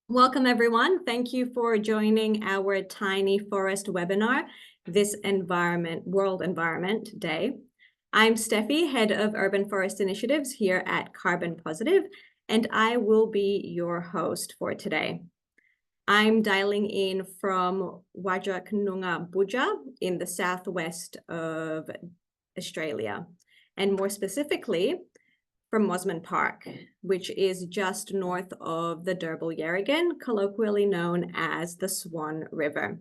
Welcome, everyone. Thank you for joining our Tiny Forest webinar, this World Environment Day. I'm Steffi, Head of Urban Forest Initiatives here at Carbon Positive, and I will be your host for today. I'm dialing in from Whadjuk Noongar Boodja in the southwest of Australia, and more specifically, from Mosman Park, which is just north of the Derbarl Yerrigan, colloquially known as the Swan River.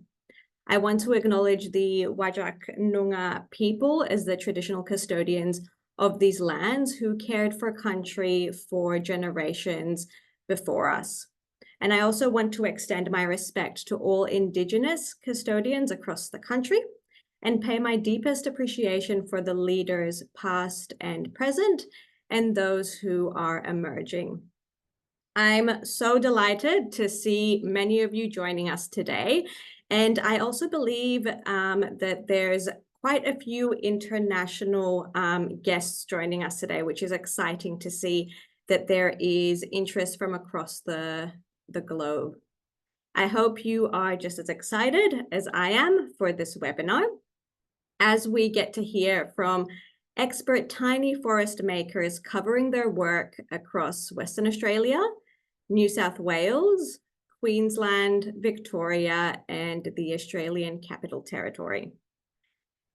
I want to acknowledge the Whadjuk Noongar people as the traditional custodians of these lands who cared for country for generations before us. And I also want to extend my respect to all Indigenous custodians across the country and pay my deepest appreciation for the leaders past and present and those who are emerging. I'm so delighted to see many of you joining us today. And I also believe that there's quite a few international guests joining us today, which is exciting to see that there is interest from across the globe. I hope you are just as excited as I am for this webinar, as we get to hear from expert tiny forest makers covering their work across Western Australia, New South Wales, Queensland, Victoria, and the Australian Capital Territory.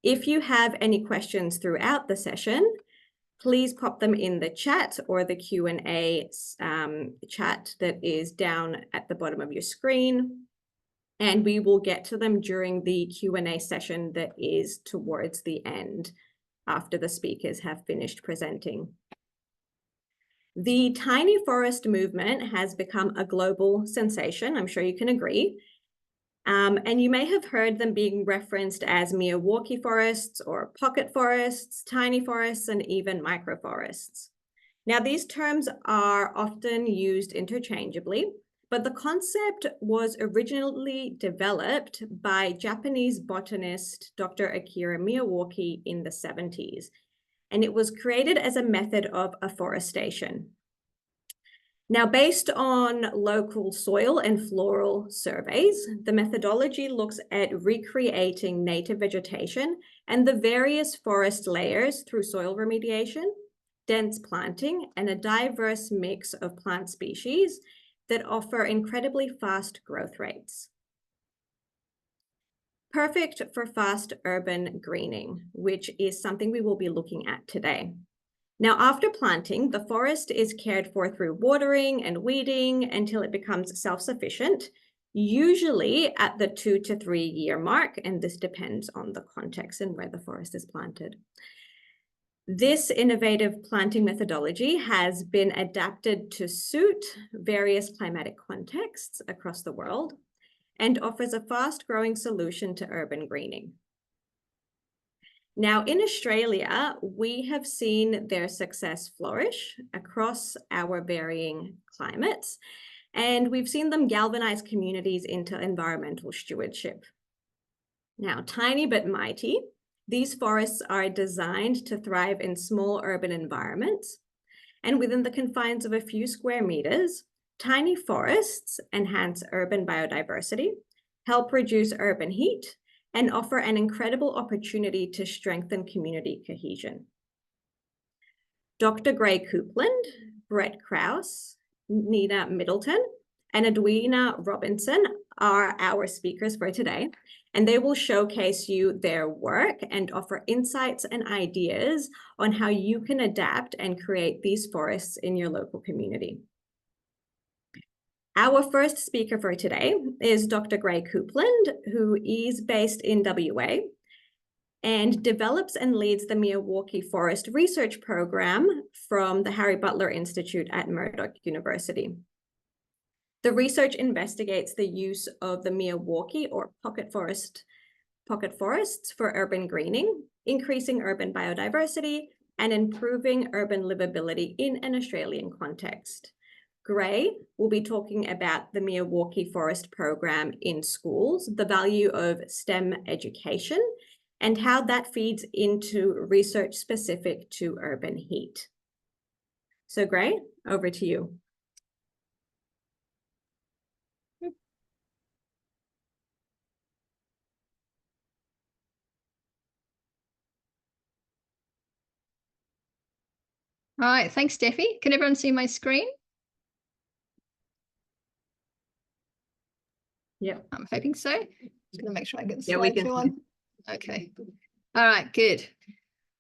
If you have any questions throughout the session, please pop them in the chat or the Q&A chat that is down at the bottom of your screen, and we will get to them during the Q&A session that is towards the end, after the speakers have finished presenting. The tiny forest movement has become a global sensation, I'm sure you can agree. And you may have heard them being referenced as Miyawaki forests or pocket forests, tiny forests, and even microforests. Now, these terms are often used interchangeably, but the concept was originally developed by Japanese botanist Dr. Akira Miyawaki in the 70s, and it was created as a method of afforestation. Now, based on local soil and floral surveys, the methodology looks at recreating native vegetation and the various forest layers through soil remediation, dense planting, and a diverse mix of plant species that offer incredibly fast growth rates. Perfect for fast urban greening, which is something we will be looking at today. Now, after planting, the forest is cared for through watering and weeding until it becomes self-sufficient, usually at the 2 to 3 year mark, and this depends on the context and where the forest is planted. This innovative planting methodology has been adapted to suit various climatic contexts across the world and offers a fast-growing solution to urban greening. Now, in Australia, we have seen their success flourish across our varying climates, and we've seen them galvanize communities into environmental stewardship. Now, tiny but mighty, these forests are designed to thrive in small urban environments, and within the confines of a few square meters, tiny forests enhance urban biodiversity, help reduce urban heat, and offer an incredible opportunity to strengthen community cohesion. Dr. Gray Coupland, Brett Krause, Nina Middleton, and Edwina Robinson are our speakers for today, and they will showcase you their work and offer insights and ideas on how you can adapt and create these forests in your local community. Our first speaker for today is Dr. Gray Coupland, who is based in WA and develops and leads the Miyawaki Forest Research Program from the Harry Butler Institute at Murdoch University. The research investigates the use of the Miyawaki or pocket forests for urban greening, increasing urban biodiversity, and improving urban livability in an Australian context. Gray will be talking about the Miyawaki Forest Program in schools, the value of STEM education, and how that feeds into research specific to urban heat. So Gray, over to you. All right, thanks, Steffi. Can everyone see my screen? Yeah. I'm hoping so. Just gonna make sure I get the Yeah, we slideshow can. on. Okay. All right, good.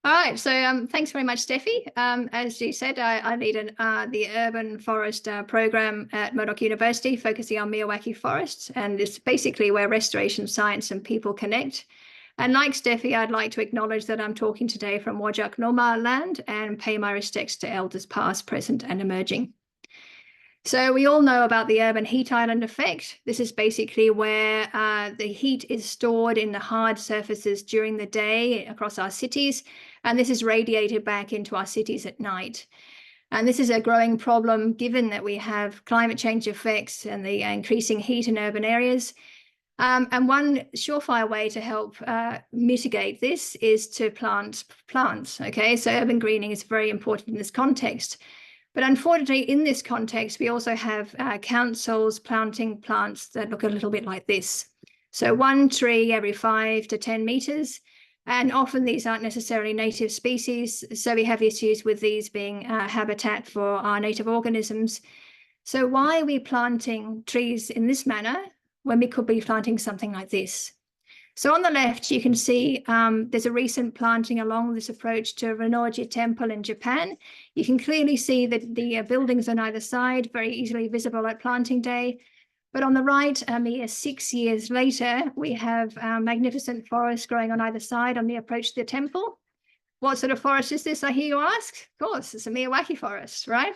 All right, so thanks very much, Steffi. As you said, I lead the Urban Forest program at Murdoch University, focusing on Miyawaki forests, and it's basically where restoration science and people connect. And like Steffi, I'd like to acknowledge that I'm talking today from Whadjuk Noongar land and pay my respects to elders past, present, and emerging. So we all know about the urban heat island effect. This is basically where the heat is stored in the hard surfaces during the day across our cities, and this is radiated back into our cities at night. And this is a growing problem given that we have climate change effects and the increasing heat in urban areas. And one surefire way to help mitigate this is to plant plants. Okay, so urban greening is very important in this context. But unfortunately, in this context, we also have councils planting plants that look a little bit like this. So one tree every 5 to 10 meters. And often these aren't necessarily native species. So we have issues with these being habitat for our native organisms. So why are we planting trees in this manner when we could be planting something like this? So on the left, you can see there's a recent planting along this approach to Rennoji Temple in Japan. You can clearly see that the buildings on either side, very easily visible at planting day. But on the right, a mere 6 years later, we have magnificent forest growing on either side on the approach to the temple. What sort of forest is this, I hear you ask? Of course, it's a Miyawaki forest, right?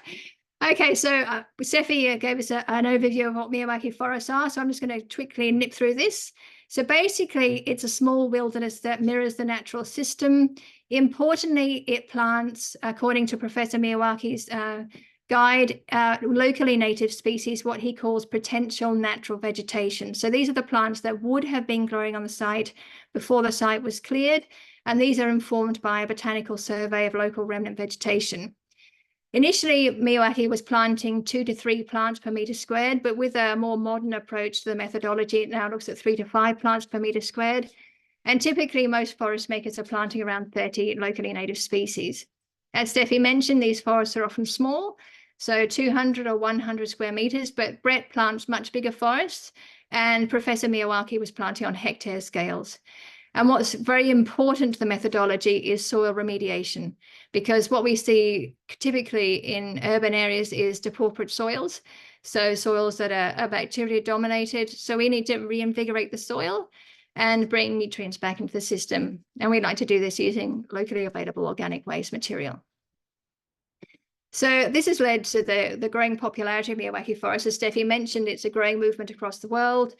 Okay, so Steffi gave us an overview of what Miyawaki forests are, so I'm just going to quickly nip through this. So basically, it's a small wilderness that mirrors the natural system. Importantly, it plants, according to Professor Miyawaki's guide, locally native species, what he calls potential natural vegetation. So these are the plants that would have been growing on the site before the site was cleared, and these are informed by a botanical survey of local remnant vegetation. Initially, Miyawaki was planting 2 to 3 plants per meter squared, but with a more modern approach to the methodology, it now looks at 3 to 5 plants per meter squared. And typically, most forest makers are planting around 30 locally native species. As Steffi mentioned, these forests are often small, so 200 or 100 square meters, but Brett plants much bigger forests, and Professor Miyawaki was planting on hectare scales. And what's very important to the methodology is soil remediation, because what we see typically in urban areas is depauperate soils, so soils that are bacteria dominated. So we need to reinvigorate the soil and bring nutrients back into the system. And we like to do this using locally available organic waste material. So this has led to the growing popularity of Miyawaki forest. As Steffi mentioned, it's a growing movement across the world.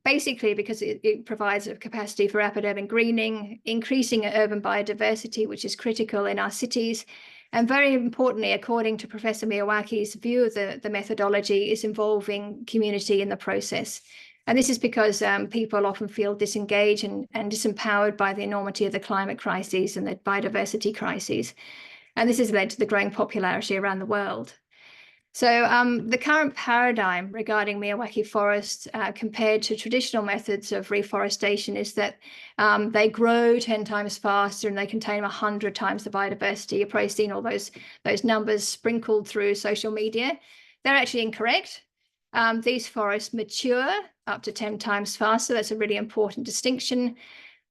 Basically because it provides a capacity for rapid urban greening, increasing urban biodiversity, which is critical in our cities. And very importantly, according to Professor Miyawaki's view of the methodology, is involving community in the process. And this is because people often feel disengaged and disempowered by the enormity of the climate crises and the biodiversity crises. And this has led to the growing popularity around the world. So the current paradigm regarding Miyawaki forests compared to traditional methods of reforestation is that they grow 10 times faster and they contain 100 times the biodiversity. You've probably seen all those numbers sprinkled through social media. They're actually incorrect. These forests mature up to 10 times faster. That's a really important distinction.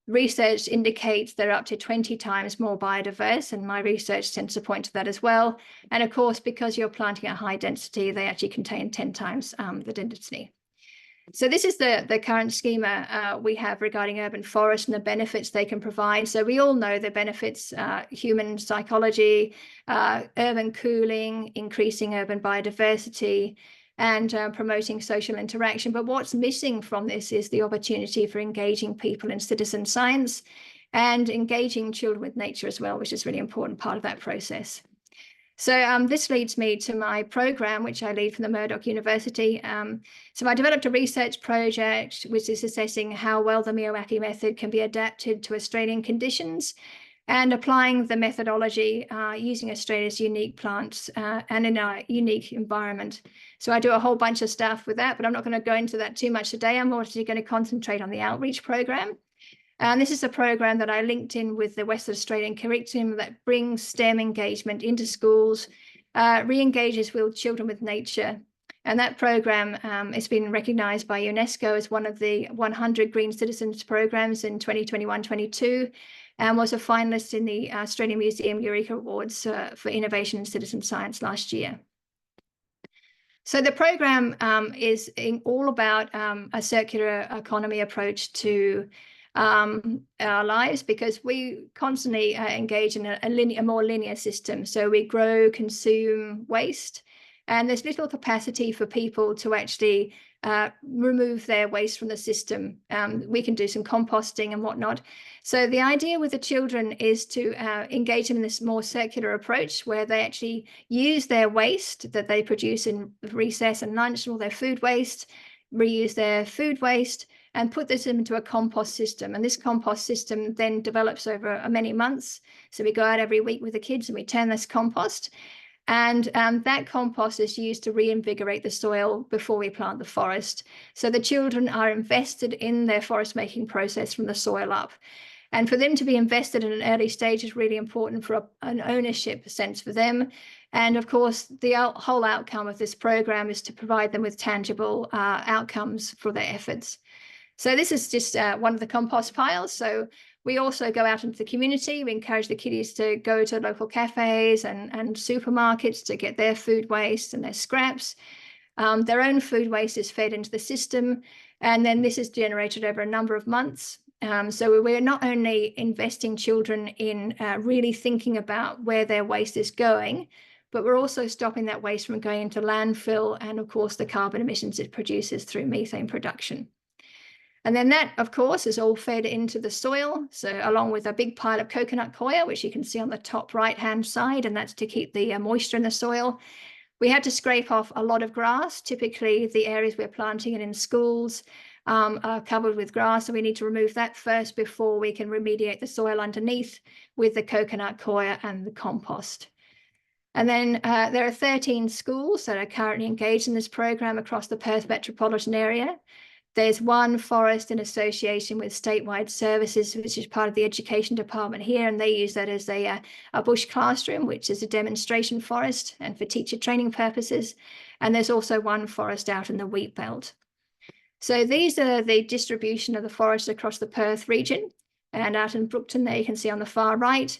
Research indicates they're up to 20 times more biodiverse, and my research tends to point to that as well. And of course, because you're planting at high density, they actually contain 10 times the density. So this is the current schema we have regarding urban forests and the benefits they can provide. So we all know the benefits, human psychology, urban cooling, increasing urban biodiversity, and promoting social interaction. But what's missing from this is the opportunity for engaging people in citizen science and engaging children with nature as well, which is a really important part of that process. So this leads me to my program, which I lead from the Murdoch University. So I developed a research project, which is assessing how well the Miyawaki method can be adapted to Australian conditions and applying the methodology using Australia's unique plants and in our unique environment. So I do a whole bunch of stuff with that, but I'm not going to go into that too much today. I'm mostly going to concentrate on the outreach program. And this is a program that I linked in with the Western Australian curriculum that brings STEM engagement into schools, re-engages with children with nature. And that program has been recognised by UNESCO as one of the 100 Green Citizens programs in 2021-22, and was a finalist in the Australian Museum Eureka Awards for Innovation in Citizen Science last year. So the program is all about a circular economy approach to our lives, because we constantly engage in a more linear system. So we grow, consume, waste, and there's little capacity for people to actually remove their waste from the system. We can do some composting and whatnot. So the idea with the children is to engage them in this more circular approach, where they actually use their waste that they produce in recess and lunch, all their food waste, reuse their food waste, and put this into a compost system. And this compost system then develops over many months. So we go out every week with the kids and we turn this compost. And that compost is used to reinvigorate the soil before we plant the forest. So the children are invested in their forest making process from the soil up. And for them to be invested in an early stage is really important for an ownership sense for them. And of course, the whole outcome of this program is to provide them with tangible outcomes for their efforts. So this is just one of the compost piles. So we also go out into the community. We encourage the kiddies to go to local cafes and supermarkets to get their food waste and their scraps. Their own food waste is fed into the system, and then this is generated over a number of months. So we're not only investing children in really thinking about where their waste is going, but we're also stopping that waste from going into landfill and, of course, the carbon emissions it produces through methane production. And then that, of course, is all fed into the soil. So along with a big pile of coconut coir, which you can see on the top right-hand side, and that's to keep the moisture in the soil. We had to scrape off a lot of grass. Typically, the areas we're planting in schools are covered with grass, so we need to remove that first before we can remediate the soil underneath with the coconut coir and the compost. And then there are 13 schools that are currently engaged in this program across the Perth metropolitan area. There's one forest in association with Statewide Services, which is part of the education department here, and they use that as a bush classroom, which is a demonstration forest and for teacher training purposes. And there's also one forest out in the wheat belt. So these are the distribution of the forest across the Perth region. And out in Brookton, there you can see on the far right.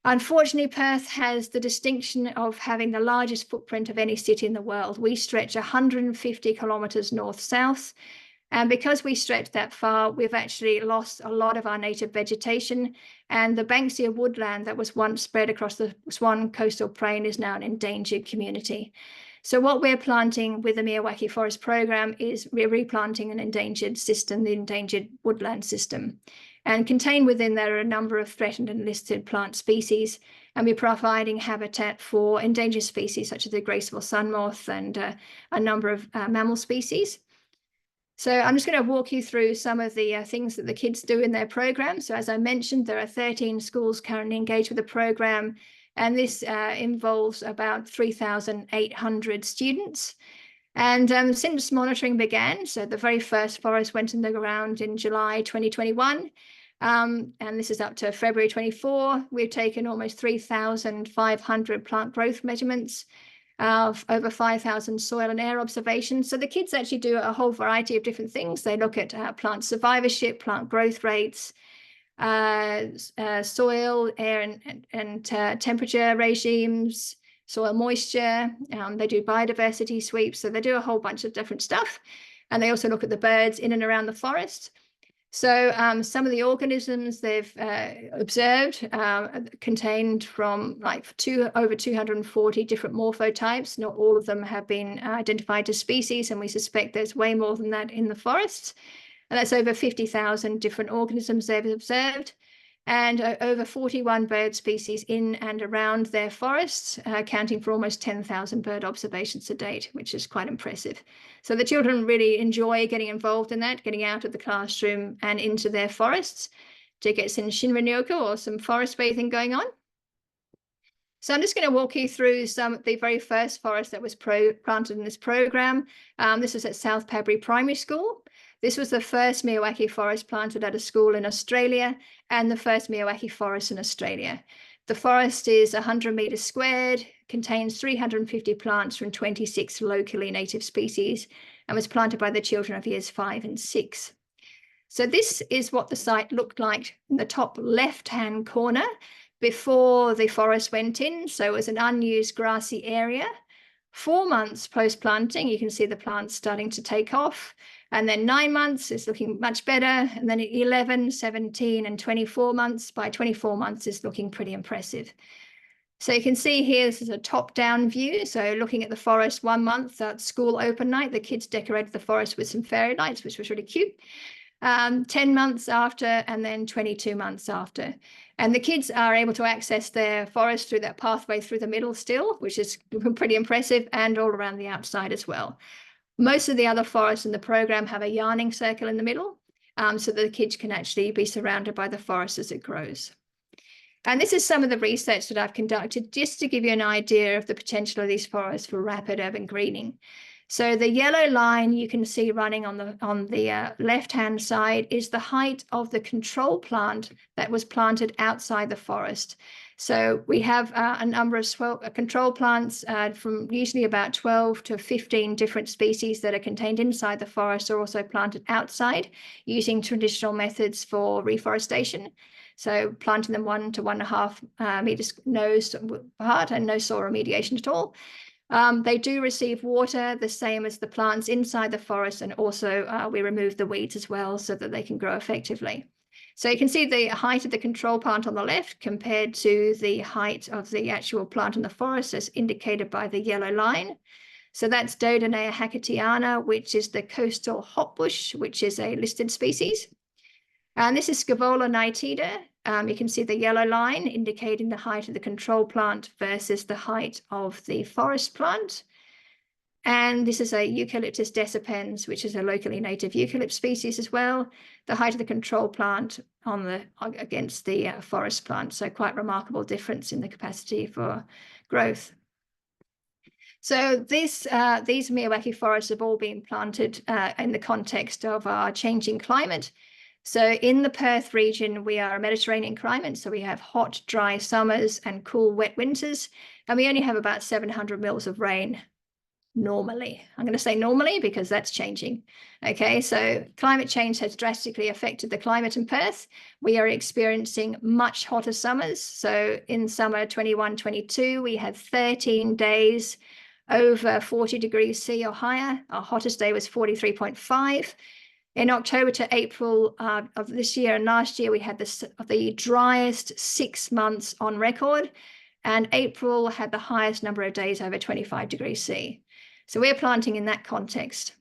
Unfortunately, Perth has the distinction of having the largest footprint of any city in the world. We stretch 150 kilometres north-south. And because we stretch that far, we've actually lost a lot of our native vegetation. And the Banksia woodland that was once spread across the Swan Coastal Plain is now an endangered community. So what we're planting with the Miyawaki Forest Program is we're replanting an endangered system, the endangered woodland system. And contained within there are a number of threatened and listed plant species. And we're providing habitat for endangered species such as the graceful sun moth and a number of mammal species. So I'm just going to walk you through some of the things that the kids do in their program. So as I mentioned, there are 13 schools currently engaged with the program, and this involves about 3,800 students. And since monitoring began, so the very first forest went in the ground in July 2021, and this is up to February 24, we've taken almost 3,500 plant growth measurements, of over 5,000 soil and air observations. So the kids actually do a whole variety of different things. They look at plant survivorship, plant growth rates, soil, air and temperature regimes, soil moisture. They do biodiversity sweeps. So they do a whole bunch of different stuff. And they also look at the birds in and around the forest. So some of the organisms they've observed contained from like over 240 different morphotypes. Not all of them have been identified as species, and we suspect there's way more than that in the forests. And that's over 50,000 different organisms they've observed, and over 41 bird species in and around their forests, accounting for almost 10,000 bird observations to date, which is quite impressive. So the children really enjoy getting involved in that, getting out of the classroom and into their forests to get some shinrin-yoku or some forest bathing going on. So I'm just going to walk you through some of the very first forest that was planted in this program. This is at South Padbury Primary School. This was the first Miyawaki forest planted at a school in Australia and the first Miyawaki forest in Australia. The forest is 100 meters squared, contains 350 plants from 26 locally native species, and was planted by the children of years 5 and 6. So this is what the site looked like in the top left-hand corner before the forest went in. So it was an unused grassy area. 4 months post-planting, you can see the plants starting to take off. And then 9 months is looking much better. And then 11, 17, and 24 months. By 24 months is looking pretty impressive. So you can see here, this is a top-down view. So looking at the forest 1 month at school open night, the kids decorated the forest with some fairy lights, which was really cute. 10 months after, and then 22 months after. And the kids are able to access their forest through that pathway through the middle still, which is pretty impressive, and all around the outside as well. Most of the other forests in the program have a yarning circle in the middle, so that the kids can actually be surrounded by the forest as it grows. And this is some of the research that I've conducted just to give you an idea of the potential of these forests for rapid urban greening. So the yellow line you can see running on the left-hand side is the height of the control plant that was planted outside the forest. So we have a number of control plants from usually about 12 to 15 different species that are contained inside the forest are also planted outside using traditional methods for reforestation. So planting them 1 to 1.5 meters nose apart and no soil remediation at all. They do receive water the same as the plants inside the forest, and also we remove the weeds as well so that they can grow effectively. So you can see the height of the control plant on the left compared to the height of the actual plant in the forest as indicated by the yellow line. So that's Dodonaea hackettiana, which is the coastal hotbush, which is a listed species. And this is Scaevola nitida. You can see the yellow line indicating the height of the control plant versus the height of the forest plant. And this is a Eucalyptus decipens, which is a locally native eucalypt species as well. The height of the control plant against the forest plant. So quite remarkable difference in the capacity for growth. So these Miyawaki forests have all been planted in the context of our changing climate. So in the Perth region, we are a Mediterranean climate. So we have hot, dry summers and cool, wet winters. And we only have about 700 mils of rain normally. I'm going to say normally because that's changing. Okay, so climate change has drastically affected the climate in Perth. We are experiencing much hotter summers. So in summer 21-22, we had 13 days over 40 degrees C or higher. Our hottest day was 43.5. In October to April of this year and last year, we had the driest 6 months on record, and April had the highest number of days over 25 degrees C. So we're planting in that context,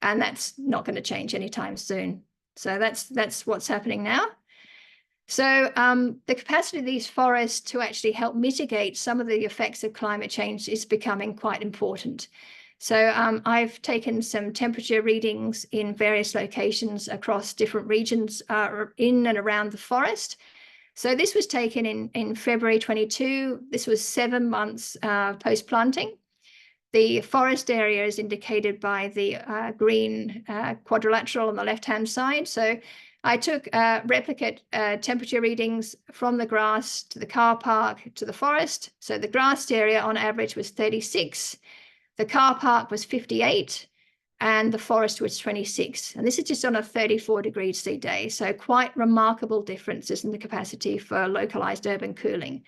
and that's not going to change anytime soon. So that's what's happening now. So the capacity of these forests to actually help mitigate some of the effects of climate change is becoming quite important. So I've taken some temperature readings in various locations across different regions in and around the forest. So this was taken in February 22. This was 7 months post-planting. The forest area is indicated by the green quadrilateral on the left-hand side. So I took replicate temperature readings from the grass to the car park to the forest. So the grass area on average was 36. The car park was 58 and the forest was 26. And this is just on a 34 degrees C day. So quite remarkable differences in the capacity for localized urban cooling.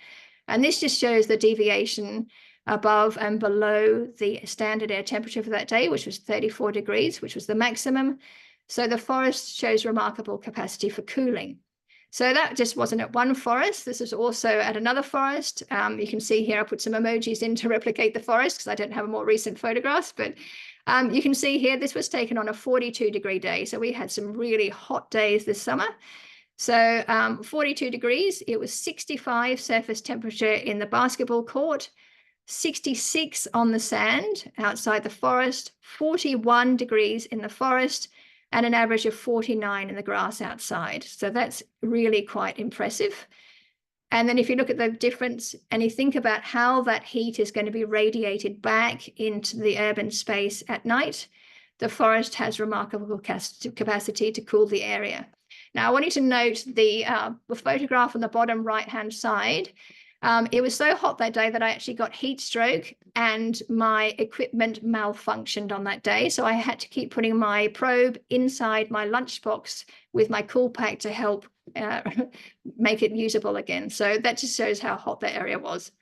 And this just shows the deviation above and below the standard air temperature for that day, which was 34 degrees, which was the maximum. So the forest shows remarkable capacity for cooling. So that just wasn't at one forest. This is also at another forest. You can see here, I put some emojis in to replicate the forest because I don't have a more recent photographs, but you can see here, this was taken on a 42-degree day. So we had some really hot days this summer. So 42 degrees, it was 65 surface temperature in the basketball court, 66 on the sand outside the forest, 41 degrees in the forest, and an average of 49 in the grass outside. So that's really quite impressive. And then if you look at the difference and you think about how that heat is going to be radiated back into the urban space at night, the forest has remarkable capacity to cool the area. Now, I want you to note the photograph on the bottom right-hand side. It was so hot that day that I actually got heat stroke and my equipment malfunctioned on that day. So I had to keep putting my probe inside my lunchbox with my cool pack to help make it usable again. So that just shows how hot that area was.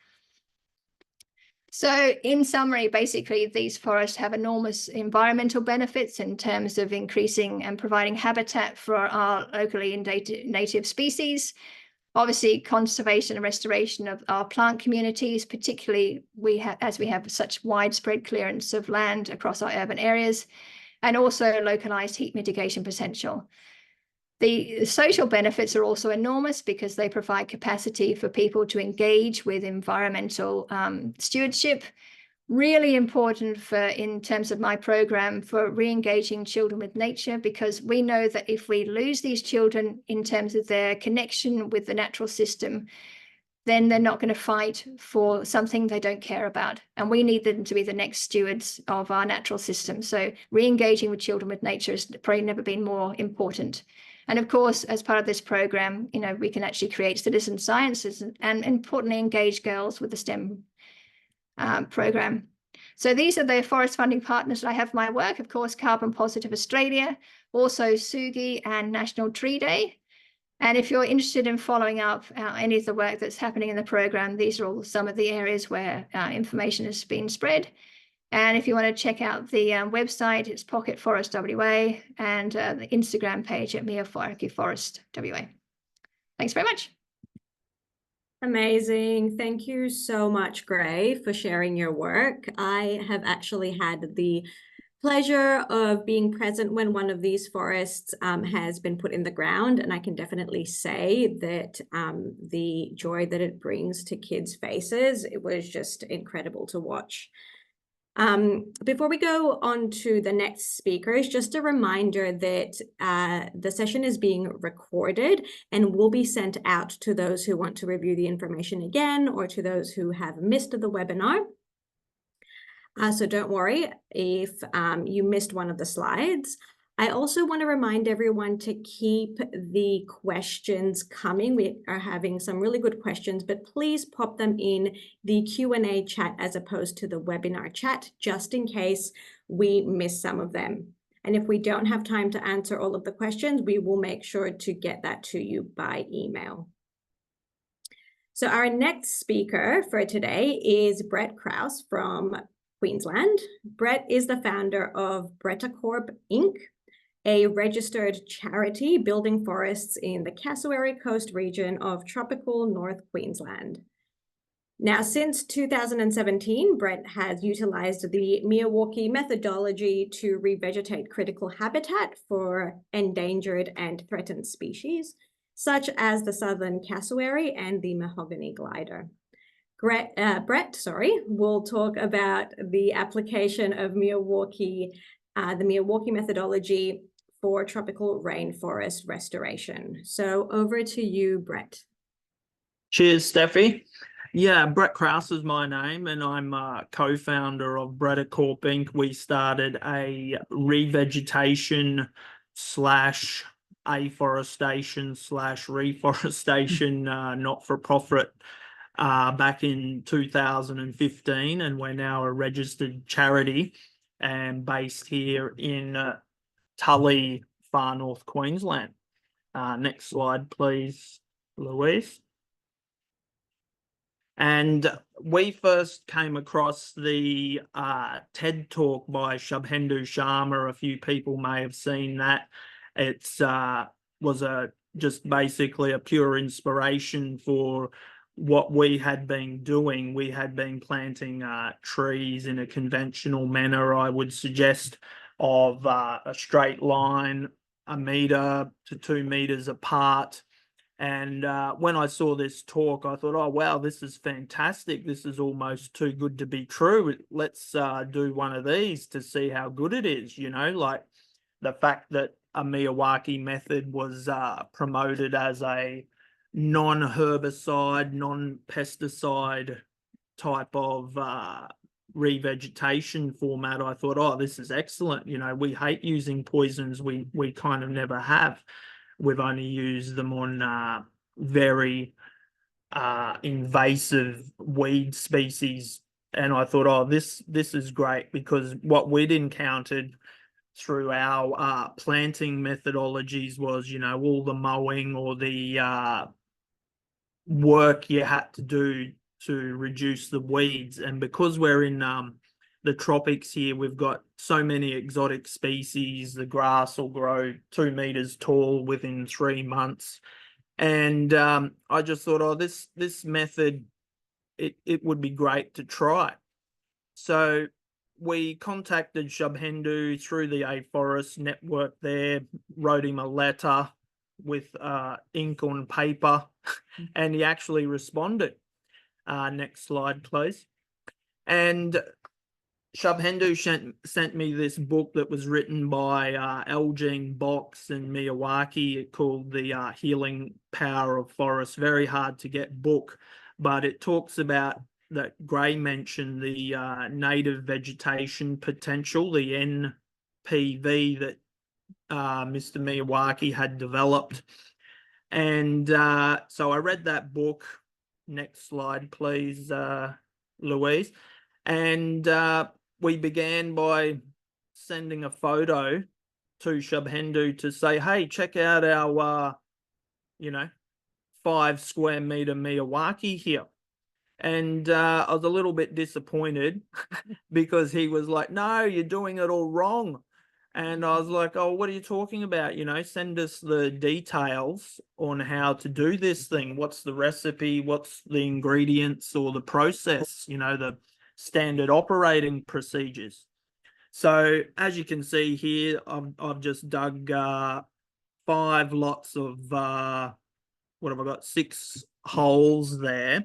So in summary, basically, these forests have enormous environmental benefits in terms of increasing and providing habitat for our locally native species. Obviously, conservation and restoration of our plant communities, particularly as we have such widespread clearance of land across our urban areas, and also localized heat mitigation potential. The social benefits are also enormous because they provide capacity for people to engage with environmental stewardship. Really important in terms of my program for re-engaging children with nature, because we know that if we lose these children in terms of their connection with the natural system, then they're not going to fight for something they don't care about. And we need them to be the next stewards of our natural system. So re-engaging with children with nature has probably never been more important. And of course, as part of this program, we can actually create citizen sciences and importantly, engage girls with the STEM program. So these are the forest funding partners that I have my work, of course, Carbon Positive Australia, also Sugi and National Tree Day. And if you're interested in following up any of the work that's happening in the program, these are all some of the areas where information has been spread. And if you want to check out the website, it's Pocket Forest WA, and the Instagram page at Miyawaki Forest WA. Thanks very much. Amazing. Thank you so much, Gray, for sharing your work. I have actually had the pleasure of being present when one of these forests has been put in the ground, and I can definitely say that the joy that it brings to kids' faces, it was just incredible to watch. Before we go on to the next speakers, just a reminder that the session is being recorded and will be sent out to those who want to review the information again or to those who have missed the webinar. So don't worry if you missed one of the slides. I also want to remind everyone to keep the questions coming. We are having some really good questions, but please pop them in the Q&A chat as opposed to the webinar chat, just in case we miss some of them. And if we don't have time to answer all of the questions, we will make sure to get that to you by email. So our next speaker for today is Brett Krause from Queensland. Brett is the founder of BrettaCorp Inc., a registered charity building forests in the Cassowary Coast region of tropical North Queensland. Now, since 2017, Brett has utilized the Miyawaki methodology to revegetate critical habitat for endangered and threatened species, such as the southern cassowary and the mahogany glider. Brett, will talk about the application of the Miyawaki methodology for tropical rainforest restoration. So over to you, Brett. Cheers, Steffi. Yeah, Brett Krause is my name, and I'm a co-founder of BrettaCorp Inc. We started a revegetation / afforestation / reforestation not-for-profit back in 2015, and we're now a registered charity and based here in Tully, far north Queensland. Next slide, please, Louise. And we first came across the TED Talk by Shubhendu Sharma. A few people may have seen that. It's was just basically a pure inspiration for what we had been doing. We had been planting trees in a conventional manner, I would suggest, of a straight line, 1 meter to 2 meters apart. And when I saw this talk, I thought, oh, wow, this is fantastic. This is almost too good to be true. Let's do one of these to see how good it is. Like the fact that a Miyawaki method was promoted as a non-herbicide, non-pesticide type of revegetation format, I thought, oh, this is excellent. You know, we hate using poisons. We kind of never have. We've only used them on very invasive weed species. And I thought, oh, this is great, because what we'd encountered through our planting methodologies was, you know, all the mowing or the work you had to do to reduce the weeds. And because we're in the tropics here, we've got so many exotic species. The grass will grow 2 meters tall within 3 months. And I just thought, oh, this method, it would be great to try. So we contacted Shubhendu through the AForest network there, wrote him a letter with ink on paper, and he actually responded. Next slide, please. And Shubhendu sent me this book that was written by Elgene Box and Miyawaki, called The Healing Power of Forest. Very hard to get book, but it talks about, that Gray mentioned, the native vegetation potential, the NPV that Mr. Miyawaki had developed. And so I read that book. Next slide, please, Louise. And we began by sending a photo to Shubhendu to say, hey, check out our, 5 square meter Miyawaki here. And I was a little bit disappointed because he was like, no, you're doing it all wrong. And I was like, oh, what are you talking about? Send us the details on how to do this thing. What's the recipe? What's the ingredients or the process? The standard operating procedures. So as you can see here, I've just dug 5 lots of, what have I got? 6 holes there.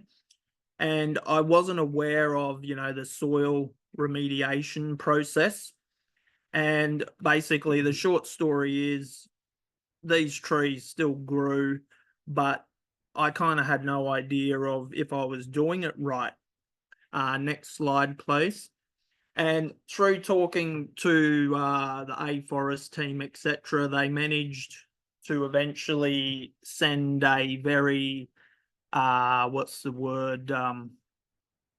And I wasn't aware of, the soil remediation process. And basically the short story is these trees still grew, but I kind of had no idea of if I was doing it right. Next slide, please. And through talking to the AForest team, etc., they managed to eventually send a very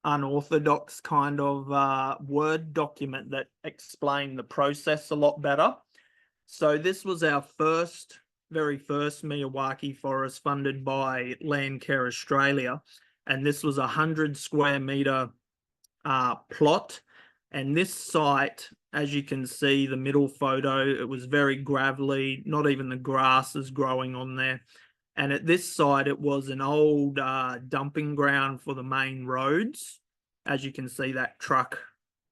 unorthodox kind of Word document that explained the process a lot better. So this was our very first Miyawaki forest funded by Landcare Australia. And this was 100 square meter plot. And this site, as you can see, the middle photo, it was very gravelly, not even the grass is growing on there. And at this site, it was an old dumping ground for the main roads. As you can see, that truck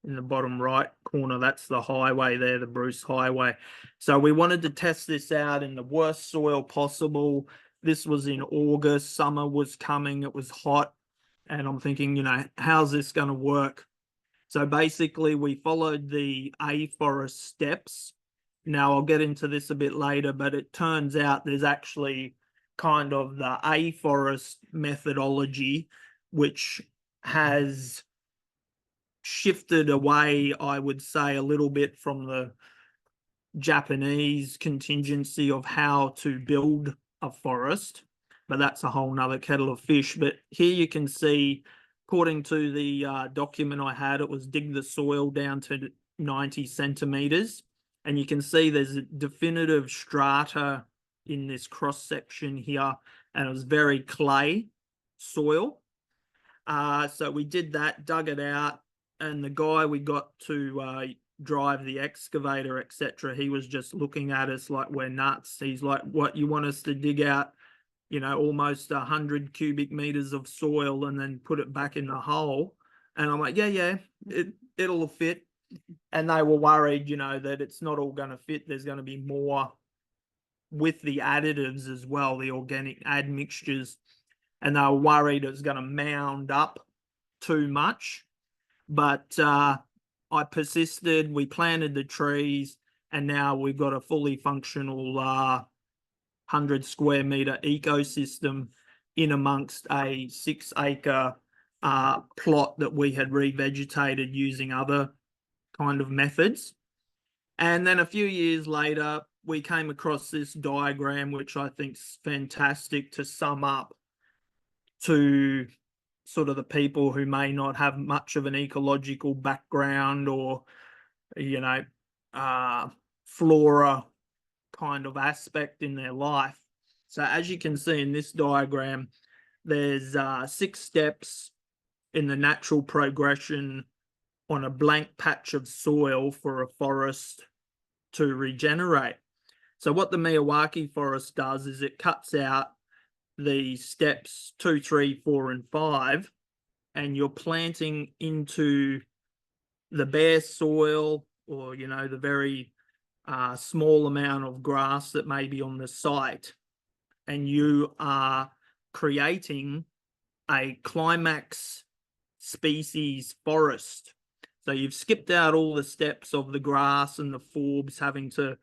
in the bottom right corner, that's the highway there, the Bruce Highway. So we wanted to test this out in the worst soil possible. This was in August, summer was coming, it was hot. And I'm thinking, how's this going to work? So basically, we followed the AForest steps. Now, I'll get into this a bit later, but it turns out there's actually kind of the AForest methodology, which has shifted away, I would say, a little bit from the Japanese contingency of how to build a forest, but that's a whole nother kettle of fish. But here you can see, according to the document I had, it was dig the soil down to 90 centimeters. And you can see there's a definitive strata in this cross section here, and it was very clay soil. So we did that, dug it out, and the guy we got to drive the excavator, etc., he was just looking at us like we're nuts. He's like, what, you want us to dig out, almost 100 cubic meters of soil and then put it back in the hole? And I'm like, yeah, it'll fit. And they were worried, that it's not all going to fit. There's going to be more with the additives as well, the organic admixtures. And they were worried it was going to mound up too much. But I persisted. We planted the trees, and now we've got a fully functional 100 square meter ecosystem in amongst a 6 acre plot that we had revegetated using other kind of methods. And then a few years later, we came across this diagram, which I think is fantastic to sum up to sort of the people who may not have much of an ecological background or, you know, flora kind of aspect in their life. So as you can see in this diagram, there's 6 steps in the natural progression on a blank patch of soil for a forest to regenerate. So what the Miyawaki forest does is it cuts out the steps 2, 3, 4, and 5, and you're planting into the bare soil or, you know, the very small amount of grass that may be on the site, and you are creating a climax species forest. So you've skipped out all the steps of the grass and the forbs having to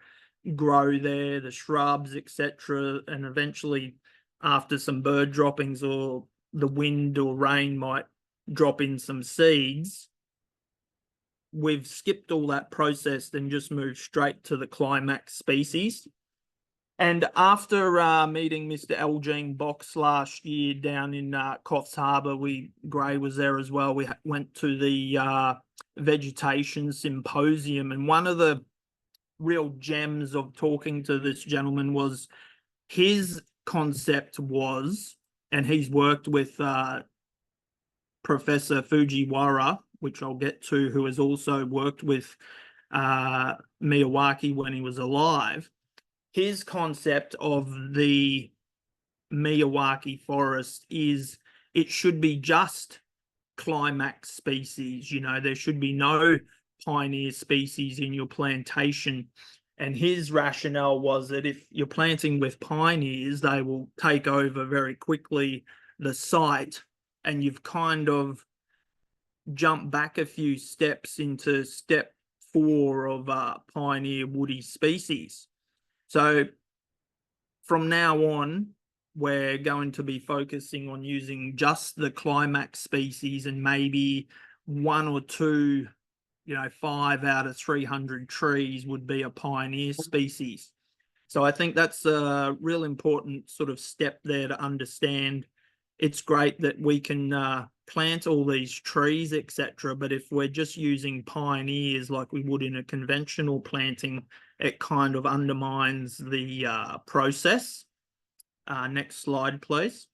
grow there, the shrubs, etc., and eventually after some bird droppings or the wind or rain might drop in some seeds, we've skipped all that process and just moved straight to the climax species. And after meeting Mr. Elgene Box last year down in Coffs Harbour, Gray was there as well. We went to the vegetation symposium, and one of the real gems of talking to this gentleman was his concept was, and he's worked with Professor Fujiwara, which I'll get to, who has also worked with Miyawaki when he was alive. His concept of the Miyawaki forest is it should be just climax species. You know, there should be no pioneer species in your plantation. And his rationale was that if you're planting with pioneers, they will take over very quickly the site, and you've kind of jumped back a few steps into step 4 of pioneer woody species. So from now on, we're going to be focusing on using just the climax species, and maybe 1 or 2, 5 out of 300 trees would be a pioneer species. So I think that's a real important sort of step there to understand. It's great that we can plant all these trees, etc., but if we're just using pioneers like we would in a conventional planting, it kind of undermines the process. Next slide, please.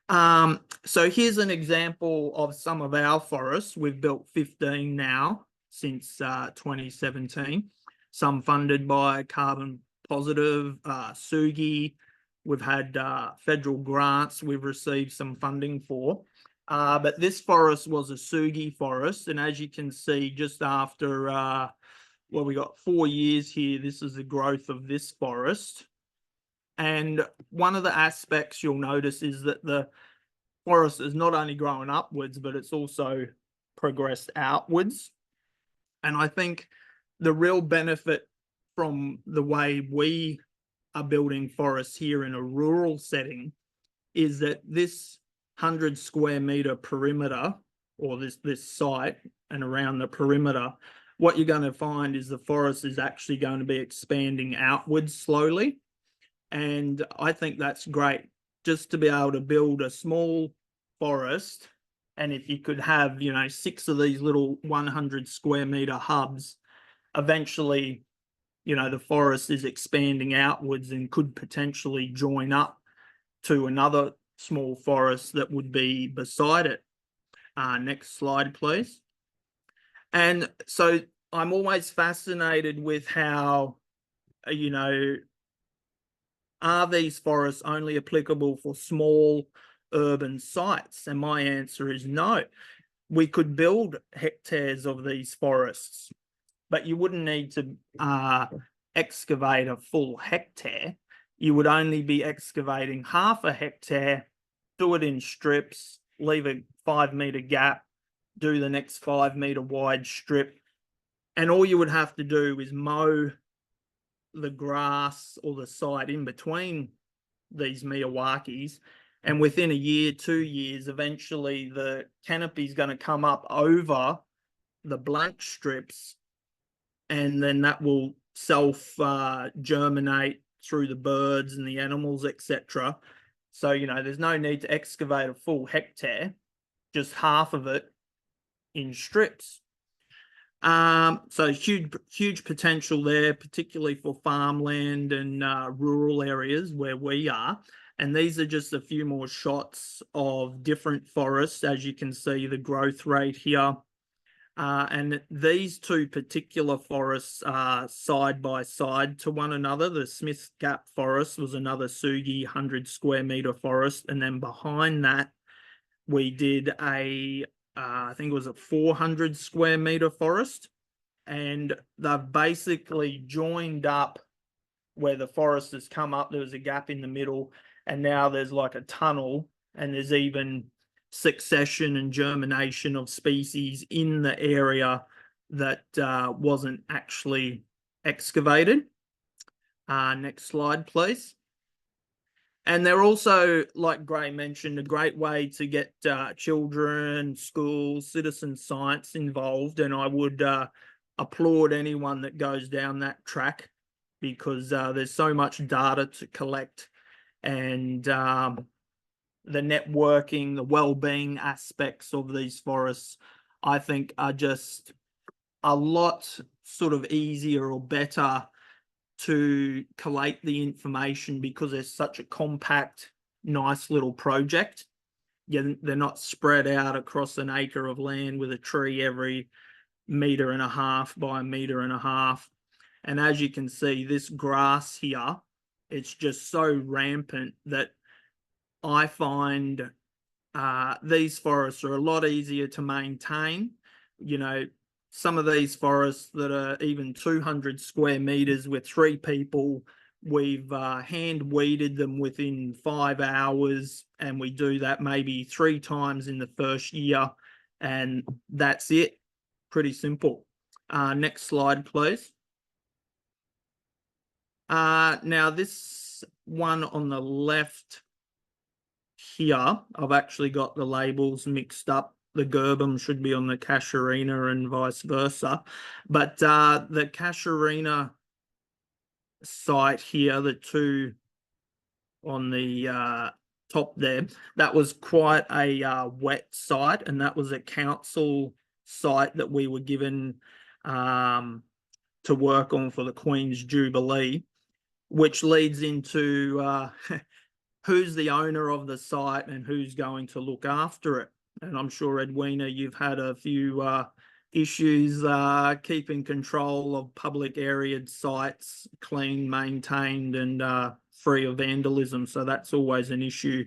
So here's an example of some of our forests. We've built 15 now since 2017, some funded by Carbon Positive, Sugi. We've had federal grants we've received some funding for. But this forest was a Sugi forest, and as you can see, just after we got 4 years here, this is the growth of this forest. And one of the aspects you'll notice is that the forest is not only growing upwards, but it's also progressed outwards. And I think the real benefit from the way we are building forests here in a rural setting is that this 100 square meter perimeter, or this site and around the perimeter, what you're going to find is the forest is actually going to be expanding outwards slowly. And I think that's great, just to be able to build a small forest. And if you could have, 6 of these little 100 square meter hubs, eventually, the forest is expanding outwards and could potentially join up to another small forest that would be beside it. Next slide, please. And so I'm always fascinated with how, are these forests only applicable for small urban sites? And my answer is no. We could build hectares of these forests, but you wouldn't need to excavate a full hectare. You would only be excavating half a hectare, do it in strips, leave a 5 meter gap, do the next 5 meter wide strip. And all you would have to do is mow the grass or the site in between these Miyawakis, And within a year, 2 years, eventually the canopy is going to come up over the blank strips, and then that will self germinate through the birds and the animals, etc. So, you know, there's no need to excavate a full hectare, just half of it in strips. So huge potential there, particularly for farmland and rural areas where we are. And these are just a few more shots of different forests. As you can see, the growth rate here. And these two particular forests are side by side to one another. The Smith's Gap Forest was another Sugi 100 square metre forest. And then behind that, we did I think it was a 400 square metre forest. And they've basically joined up where the forest has come up. There was a gap in the middle, and now there's like a tunnel, and there's even succession and germination of species in the area that wasn't actually excavated. Next slide, please. And they're also, like Gray mentioned, a great way to get children, schools, citizen science involved. And I would applaud anyone that goes down that track, because there's so much data to collect, and the networking, the well-being aspects of these forests, I think, are just a lot sort of easier or better to collate the information, because there's such a compact, nice little project. Yeah, they're not spread out across an acre of land with a tree every 1.5 meters by 1.5 meters. And as you can see, this grass here, it's just so rampant that I find these forests are a lot easier to maintain. You know, some of these forests that are even 200 square meters with 3 people, we've hand weeded them within 5 hours, and we do that maybe 3 times in the first year, and that's it. Pretty simple. Next slide, please. Now this one on the left here, I've actually got the labels mixed up. The gerbum should be on the casuarina and vice versa. But the casuarina site here, the two on the top there, that was quite a wet site, and that was a council site that we were given to work on for the Queen's Jubilee, which leads into who's the owner of the site and who's going to look after it. And I'm sure, Edwina, you've had a few issues keeping control of public area sites clean, maintained, and free of vandalism. So that's always an issue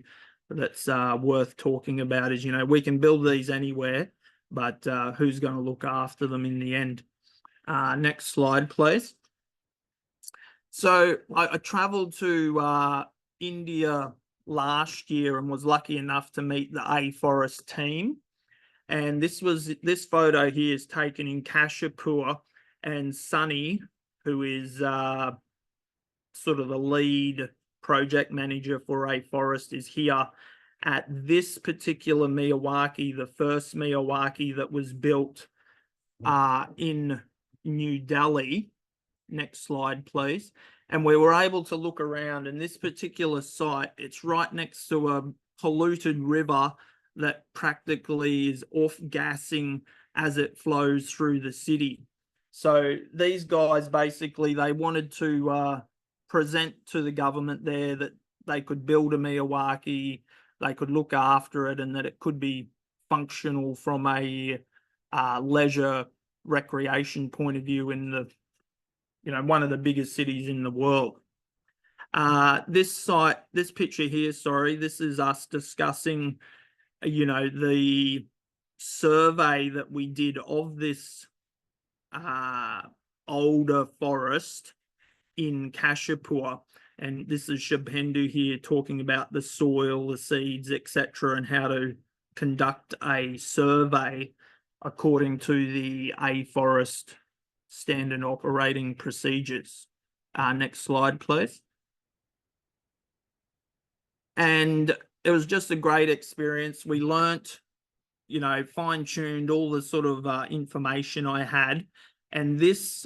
that's worth talking about, is, you know, we can build these anywhere, but who's going to look after them in the end? Next slide, please. So I traveled to India last year and was lucky enough to meet the AForest team. And this photo here is taken in Kashipur, and Sunny, who is sort of the lead project manager for AForest, is here at this particular Miyawaki, the first Miyawaki that was built in New Delhi. Next slide, please. And we were able to look around, and this particular site, it's right next to a polluted river that practically is off-gassing as it flows through the city. So these guys, basically, they wanted to present to the government there that they could build a Miyawaki, they could look after it, and that it could be functional from a leisure recreation point of view in the, you know, one of the biggest cities in the world. This site, this picture here, sorry, this is us discussing, you know, the survey that we did of this older forest in Kashipur. And this is Shubhendu here talking about the soil, the seeds, etc., and how to conduct a survey according to the AForest standard operating procedures. Next slide, please. And it was just a great experience. We learnt, you know, fine-tuned all the sort of information I had. And this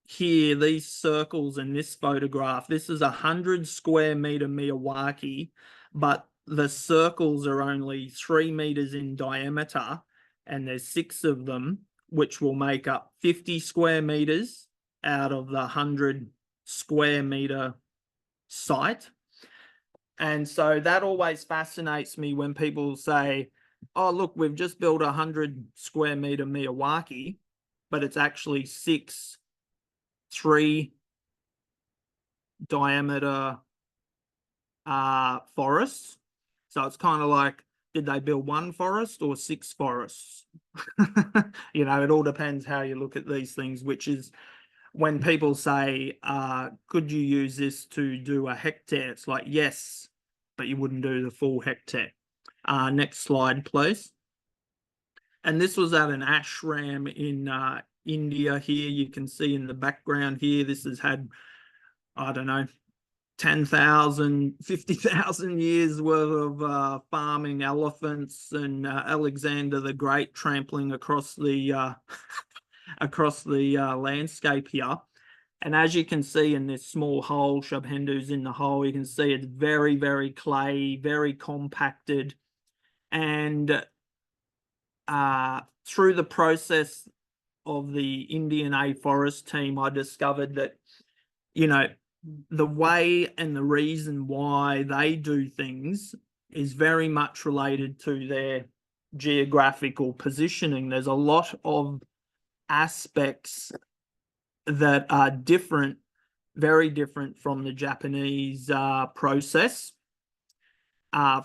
here, these circles in this photograph, this is 100 square meter Miyawaki, but the circles are only 3 meters in diameter, and there's 6 of them, which will make up 50 square meters out of the 100 square meter site. And so that always fascinates me when people say, oh, look, we've just built a 100 square meter Miyawaki, but it's actually 6 3 diameter forests. So it's kind of like, did they build 1 forest or 6 forests? You know, it all depends how you look at these things, which is when people say, could you use this to do a hectare? It's like, yes, but you wouldn't do the full hectare. Next slide, please. And this was at an ashram in India here. You can see in the background here, this has had, I don't know, 10,000, 50,000 years worth of farming elephants, and Alexander the Great trampling across the landscape here. And as you can see in this small hole, Shubhendu's in the hole, you can see it's very, very clay, very compacted. And through the process of the Indian Aforest team, I discovered that, you know, the way and the reason why they do things is very much related to their geographical positioning. There's a lot of aspects that are different, very different from the Japanese process.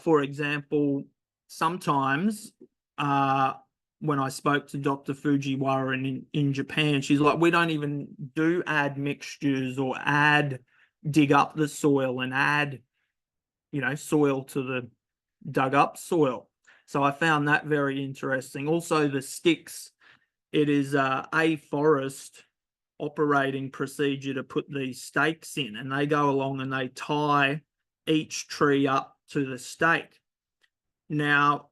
For example, sometimes when I spoke to Dr. Fujiwara in Japan, she's like, we don't even do admixtures or dig up the soil and add, you know, soil to the dug up soil. So I found that very interesting. Also the sticks, it is a forest operating procedure to put these stakes in, and they go along and they tie each tree up to the stake. Now,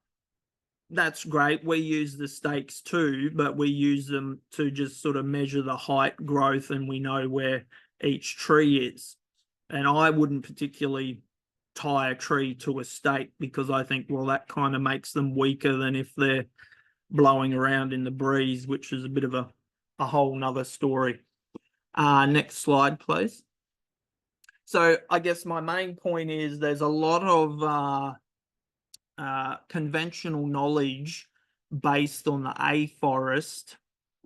that's great. We use the stakes too, but we use them to just sort of measure the height, growth, and we know where each tree is. And I wouldn't particularly tie a tree to a stake because I think, well, that kind of makes them weaker than if they're blowing around in the breeze, which is a bit of a whole nother story. Next slide, please. So I guess my main point is there's a lot of conventional knowledge based on the aforest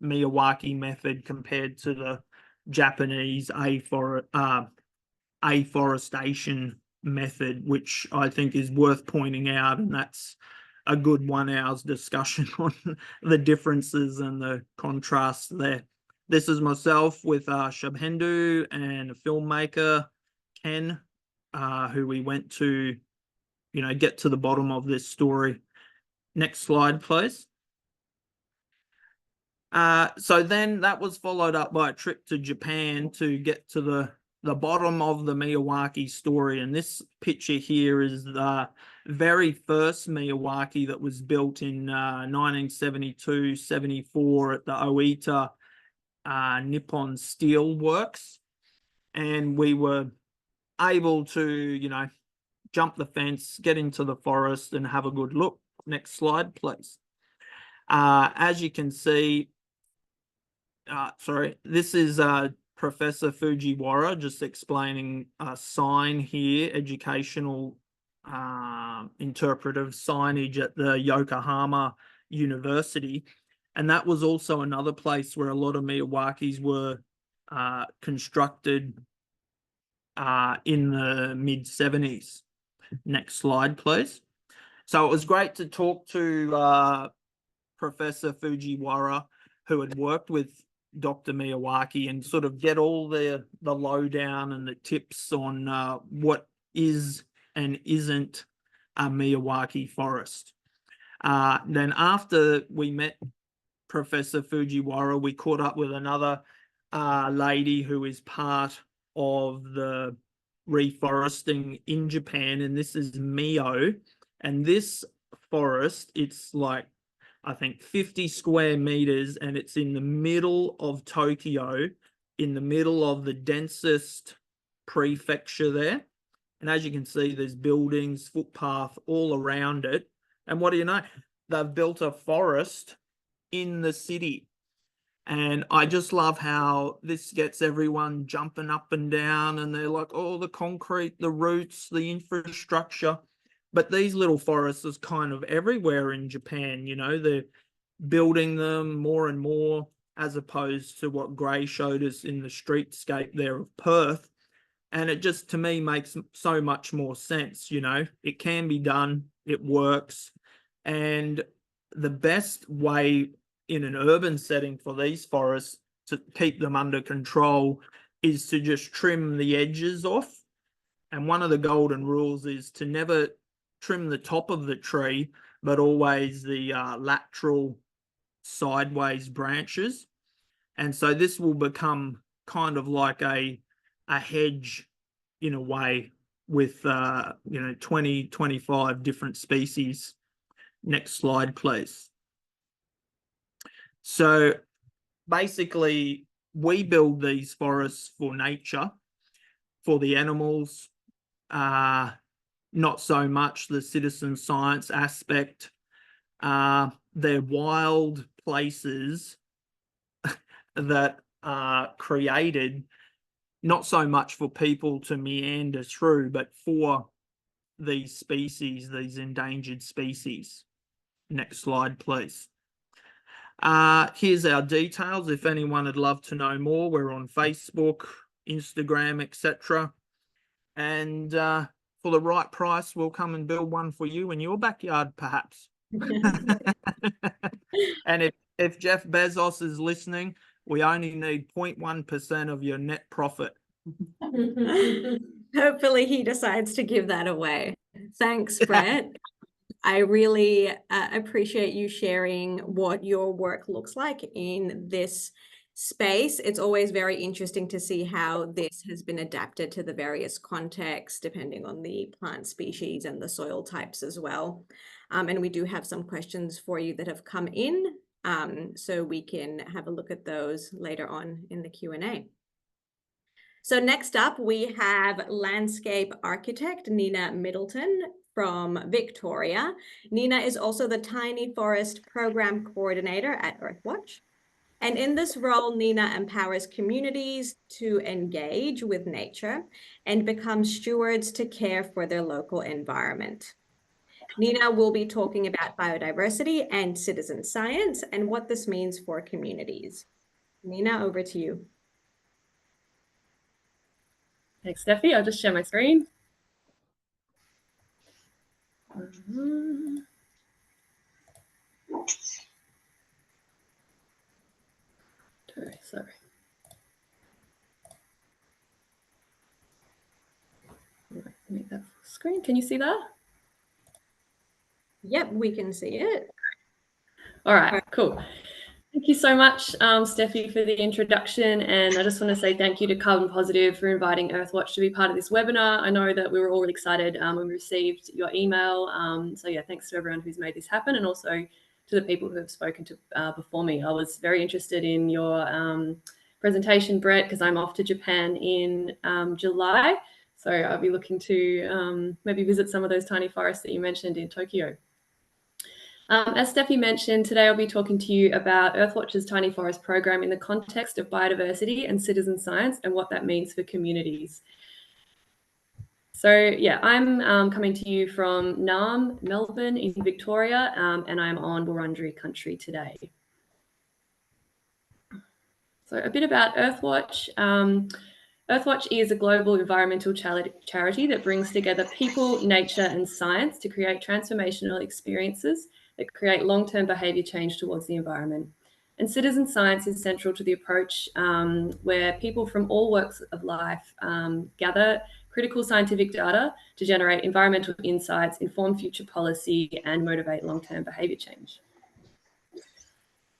Miyawaki method compared to the Japanese afforestation method, which I think is worth pointing out, and that's a good 1 hour's discussion on the differences and the contrasts there. This is myself with Shubhendu and a filmmaker, Ken, who we went to, you know, get to the bottom of this story. Next slide, please. So then that was followed up by a trip to Japan to get to the bottom of the Miyawaki story. And this picture here is the very first Miyawaki that was built in 1972-74 at the Oita Nippon Steel Works. And we were able to, you know, jump the fence, get into the forest and have a good look. Next slide, please. As you can see, this is Professor Fujiwara just explaining a sign here, educational interpretive signage at the Yokohama University. And that was also another place where a lot of Miyawakis were constructed in the mid-70s. Next slide, please. So it was great to talk to Professor Fujiwara, who had worked with Dr. Miyawaki, and sort of get all the lowdown and the tips on what is and isn't a Miyawaki forest. Then after we met Professor Fujiwara, we caught up with another lady who is part of the reforesting in Japan, and this is Mio. And this forest, it's like, I think 50 square meters, and it's in the middle of Tokyo, in the middle of the densest prefecture there. And as you can see, there's buildings, footpath all around it. And what do you know? They've built a forest in the city. And I just love how this gets everyone jumping up and down, and they're like, oh, the concrete, the roots, the infrastructure. But these little forests is kind of everywhere in Japan, you know, they're building them more and more, as opposed to what Gray showed us in the streetscape there of Perth. And it just, to me, makes so much more sense, you know. It can be done, it works. And the best way in an urban setting for these forests to keep them under control is to just trim the edges off. And one of the golden rules is to never trim the top of the tree, but always the lateral sideways branches. And so this will become kind of like a hedge in a way, with 20, 25 different species. Next slide, please. So basically, we build these forests for nature, for the animals, not so much the citizen science aspect. They're wild places that are created not so much for people to meander through, but for these species, these endangered species. Next slide, please. Here's our details. If anyone would love to know more, we're on Facebook, Instagram, etc. And for the right price, we'll come and build one for you in your backyard, perhaps. And if Jeff Bezos is listening, we only need 0.1% of your net profit. Hopefully he decides to give that away. Thanks, Brett. I really appreciate you sharing what your work looks like in this space. It's always very interesting to see how this has been adapted to the various contexts, depending on the plant species and the soil types as well. And we do have some questions for you that have come in, so we can have a look at those later on in the Q&A. So next up, we have landscape architect Nina Middleton from Victoria. Nina is also the Tiny Forest Program Coordinator at Earthwatch. And in this role, Nina empowers communities to engage with nature and become stewards to care for their local environment. Nina will be talking about biodiversity and citizen science and what this means for communities. Nina, over to you. Thanks, Steffi. I'll just share my screen. Sorry. Make that full screen. Can you see that? Yep, we can see it. All right, cool. Thank you so much, Steffi, for the introduction. And I just want to say thank you to Carbon Positive for inviting Earthwatch to be part of this webinar. I know that we were all really excited when we received your email. So yeah, thanks to everyone who's made this happen, and also to the people who have spoken to before me. I was very interested in your presentation, Brett, because I'm off to Japan in July. So I'll be looking to maybe visit some of those tiny forests that you mentioned in Tokyo. As Steffi mentioned, today I'll be talking to you about Earthwatch's Tiny Forest program in the context of biodiversity and citizen science and what that means for communities. So yeah, I'm coming to you from Naarm, Melbourne in Victoria, and I'm on Wurundjeri country today. So a bit about Earthwatch. Earthwatch is a global environmental charity that brings together people, nature and science to create transformational experiences that create long-term behaviour change towards the environment. And citizen science is central to the approach where people from all walks of life gather critical scientific data to generate environmental insights, inform future policy and motivate long-term behaviour change.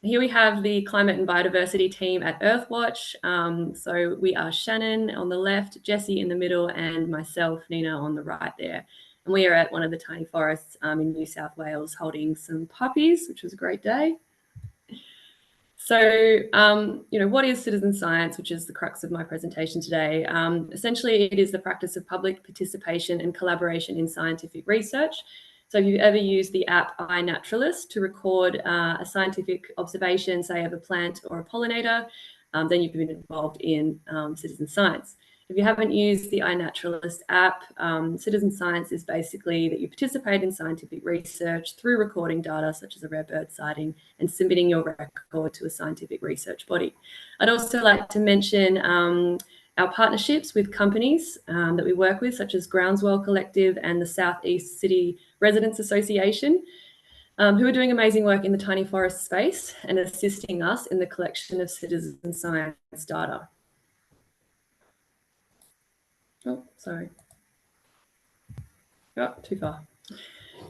Here we have the climate and biodiversity team at Earthwatch. So we are Shannon on the left, Jessie in the middle, and myself, Nina, on the right there. And we are at one of the tiny forests in New South Wales holding some puppies, which was a great day. So, what is citizen science, which is the crux of my presentation today? Essentially, it is the practice of public participation and collaboration in scientific research. So if you've ever used the app iNaturalist to record a scientific observation, say of a plant or a pollinator, then you've been involved in citizen science. If you haven't used the iNaturalist app, citizen science is basically that you participate in scientific research through recording data such as a rare bird sighting and submitting your record to a scientific research body. I'd also like to mention our partnerships with companies that we work with, such as Groundswell Collective and the Southeast City Residents Association, who are doing amazing work in the tiny forest space and assisting us in the collection of citizen science data. Oh, sorry. Oh, too far.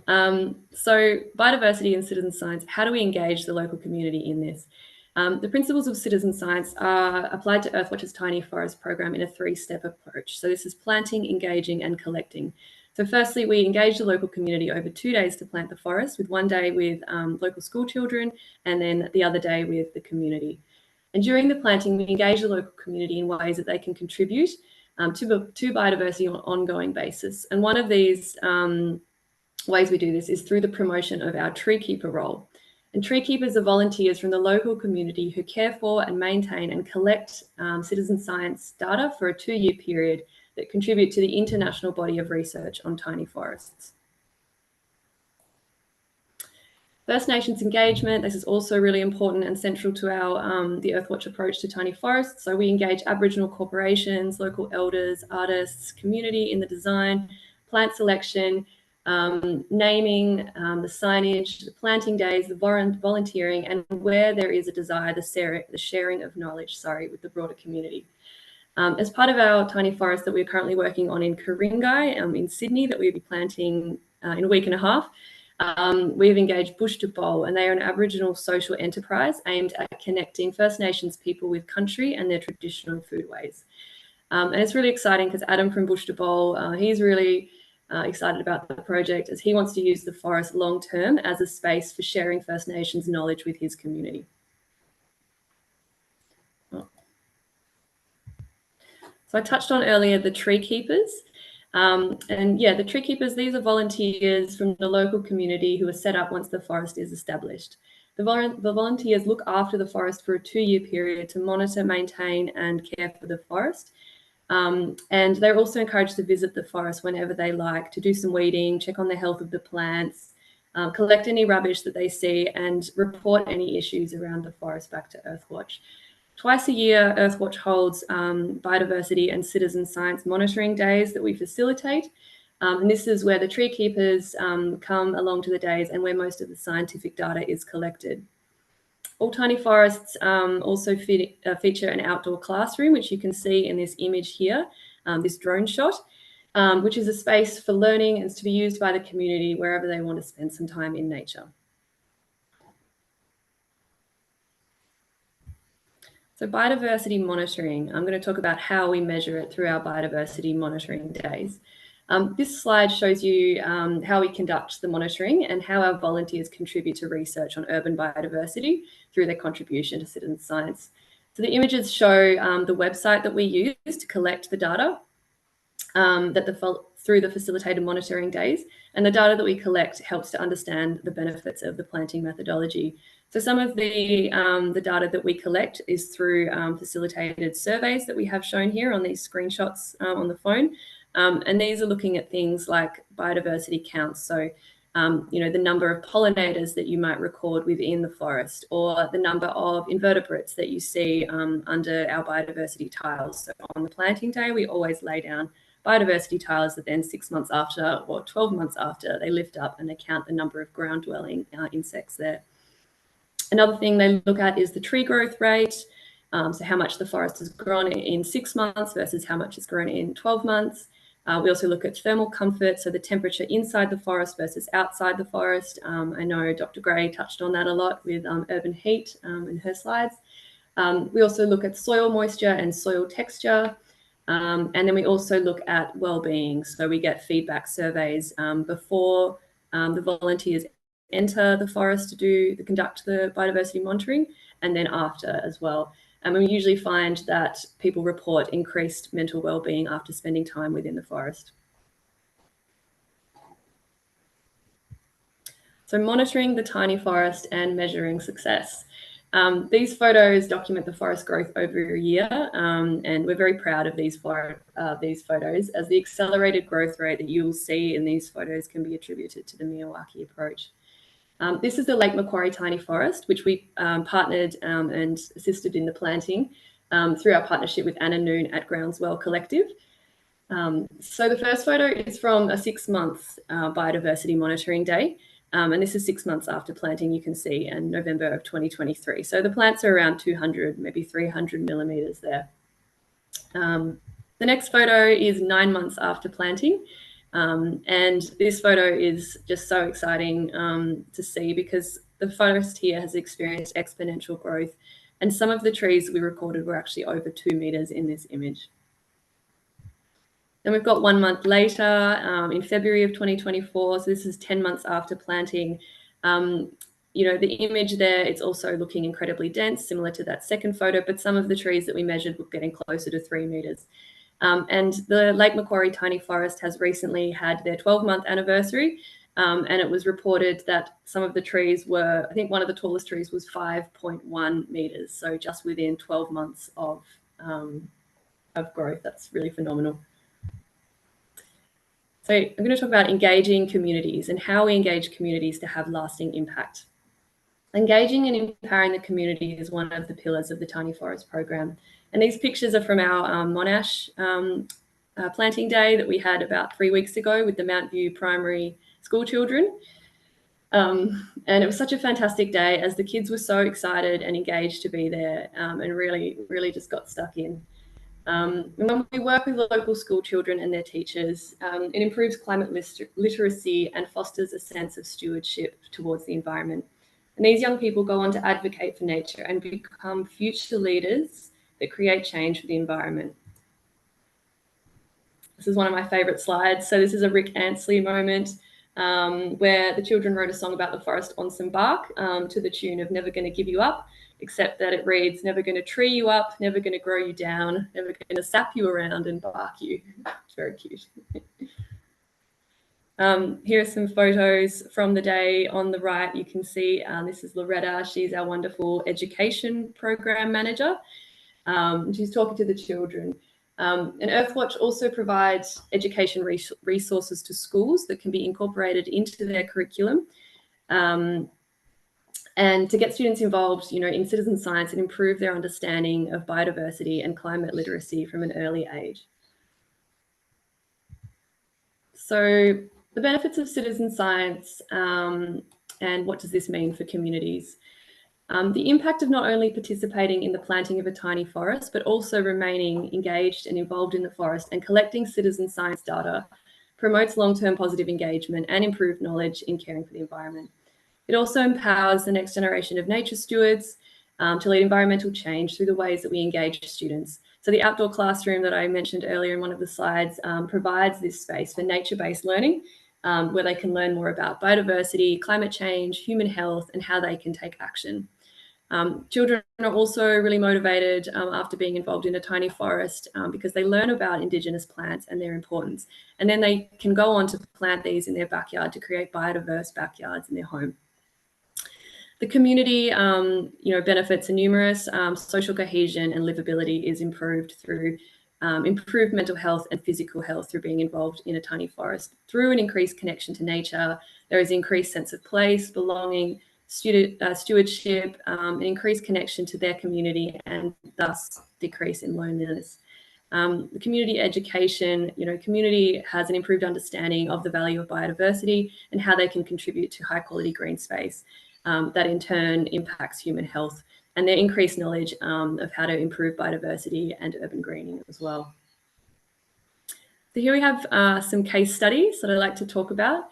So biodiversity and citizen science, how do we engage the local community in this? The principles of citizen science are applied to Earthwatch's Tiny Forest program in a 3-step approach. So this is planting, engaging, and collecting. So firstly, we engage the local community over 2 days to plant the forest, with 1 day with local school children and then the other day with the community. And during the planting, we engage the local community in ways that they can contribute to biodiversity on an ongoing basis. And one of these ways we do this is through the promotion of our tree keeper role. And tree keepers are volunteers from the local community who care for and maintain and collect citizen science data for a 2-year period that contribute to the international body of research on tiny forests. First Nations engagement, this is also really important and central to our the Earthwatch approach to tiny forests. So we engage Aboriginal corporations, local elders, artists, community in the design, plant selection, naming, the signage, the planting days, the volunteering, and where there is a desire, the sharing of knowledge, with the broader community. As part of our tiny forest that we're currently working on in Ku-ring-gai in Sydney that we'll be planting in a week and a half, we've engaged Bush to Bowl, and they are an Aboriginal social enterprise aimed at connecting First Nations people with country and their traditional foodways. And it's really exciting because Adam from Bush to Bowl, he's really excited about the project as he wants to use the forest long term as a space for sharing First Nations knowledge with his community. So I touched on earlier the tree keepers. And yeah, the tree keepers, these are volunteers from the local community who are set up once the forest is established. The volunteers look after the forest for a 2-year period to monitor, maintain, and care for the forest. And they're also encouraged to visit the forest whenever they like, to do some weeding, check on the health of the plants, collect any rubbish that they see, and report any issues around the forest back to Earthwatch. Twice a year, Earthwatch holds biodiversity and citizen science monitoring days that we facilitate. And this is where the tree keepers come along to the days and where most of the scientific data is collected. All tiny forests also feature an outdoor classroom, which you can see in this image here, this drone shot, which is a space for learning and to be used by the community wherever they want to spend some time in nature. So biodiversity monitoring, I'm going to talk about how we measure it through our biodiversity monitoring days. This slide shows you how we conduct the monitoring and how our volunteers contribute to research on urban biodiversity through their contribution to citizen science. So the images show the website that we use to collect the data through the facilitated monitoring days, and the data that we collect helps to understand the benefits of the planting methodology. So some of the data that we collect is through facilitated surveys that we have shown here on these screenshots on the phone. And these are looking at things like biodiversity counts. So, the number of pollinators that you might record within the forest, or the number of invertebrates that you see under our biodiversity tiles. So on the planting day, we always lay down biodiversity tiles that then 6 months after or 12 months after, they lift up and they count the number of ground dwelling insects there. Another thing they look at is the tree growth rate. So how much the forest has grown in 6 months versus how much it's grown in 12 months. We also look at thermal comfort, so the temperature inside the forest versus outside the forest. I know Dr. Gray touched on that a lot with urban heat in her slides. We also look at soil moisture and soil texture. And then we also look at well-being. So we get feedback surveys before the volunteers enter the forest to conduct the biodiversity monitoring, and then after as well. And we usually find that people report increased mental well-being after spending time within the forest. So monitoring the tiny forest and measuring success. These photos document the forest growth over a year, and we're very proud of these photos, as the accelerated growth rate that you'll see in these photos can be attributed to the Miyawaki approach. This is the Lake Macquarie Tiny Forest, which we partnered and assisted in the planting through our partnership with Anna Noon at Groundswell Collective. So the first photo is from a 6-month biodiversity monitoring day. And this is 6 months after planting, you can see, in November of 2023. So the plants are around 200, maybe 300 millimeters there. The next photo is 9 months after planting. And this photo is just so exciting to see, because the forest here has experienced exponential growth, and some of the trees we recorded were actually over 2 meters in this image. Then we've got 1 month later, in February of 2024, so this is 10 months after planting. You know, the image there, it's also looking incredibly dense, similar to that second photo, but some of the trees that we measured were getting closer to 3 meters. And the Lake Macquarie Tiny Forest has recently had their 12-month anniversary, and it was reported that some of the trees were, I think one of the tallest trees was 5.1 meters, so just within 12 months of growth. That's really phenomenal. So I'm going to talk about engaging communities and how we engage communities to have lasting impact. Engaging and empowering the community is one of the pillars of the Tiny Forest program. And these pictures are from our Monash planting day that we had about 3 weeks ago with the Mount View Primary School children. And it was such a fantastic day, as the kids were so excited and engaged to be there, and really just got stuck in. And when we work with local school children and their teachers, it improves climate literacy and fosters a sense of stewardship towards the environment. And these young people go on to advocate for nature and become future leaders that create change for the environment. This is one of my favorite slides. So this is a Rick Ansley moment where the children wrote a song about the forest on some bark to the tune of Never Gonna Give You Up, except that it reads, never gonna tree you up, never gonna grow you down, never gonna sap you around and bark you. It's very cute. Here are some photos from the day. On the right, you can see this is Loretta. She's our wonderful education program manager. She's talking to the children. And Earthwatch also provides education resources to schools that can be incorporated into their curriculum. And to get students involved, you know, in citizen science and improve their understanding of biodiversity and climate literacy from an early age. So the benefits of citizen science and what does this mean for communities? The impact of not only participating in the planting of a tiny forest, but also remaining engaged and involved in the forest and collecting citizen science data promotes long-term positive engagement and improved knowledge in caring for the environment. It also empowers the next generation of nature stewards to lead environmental change through the ways that we engage students. So the outdoor classroom that I mentioned earlier in one of the slides provides this space for nature-based learning, where they can learn more about biodiversity, climate change, human health, and how they can take action. Children are also really motivated after being involved in a tiny forest because they learn about Indigenous plants and their importance. And then they can go on to plant these in their backyard to create biodiverse backyards in their home. The community, benefits are numerous. Social cohesion and livability is improved through improved mental health and physical health through being involved in a tiny forest. Through an increased connection to nature, there is increased sense of place, belonging, stewardship, an increased connection to their community, and thus decrease in loneliness. The community education, community has an improved understanding of the value of biodiversity and how they can contribute to high quality green space that in turn impacts human health, and their increased knowledge of how to improve biodiversity and urban greening as well. So here we have some case studies that I'd like to talk about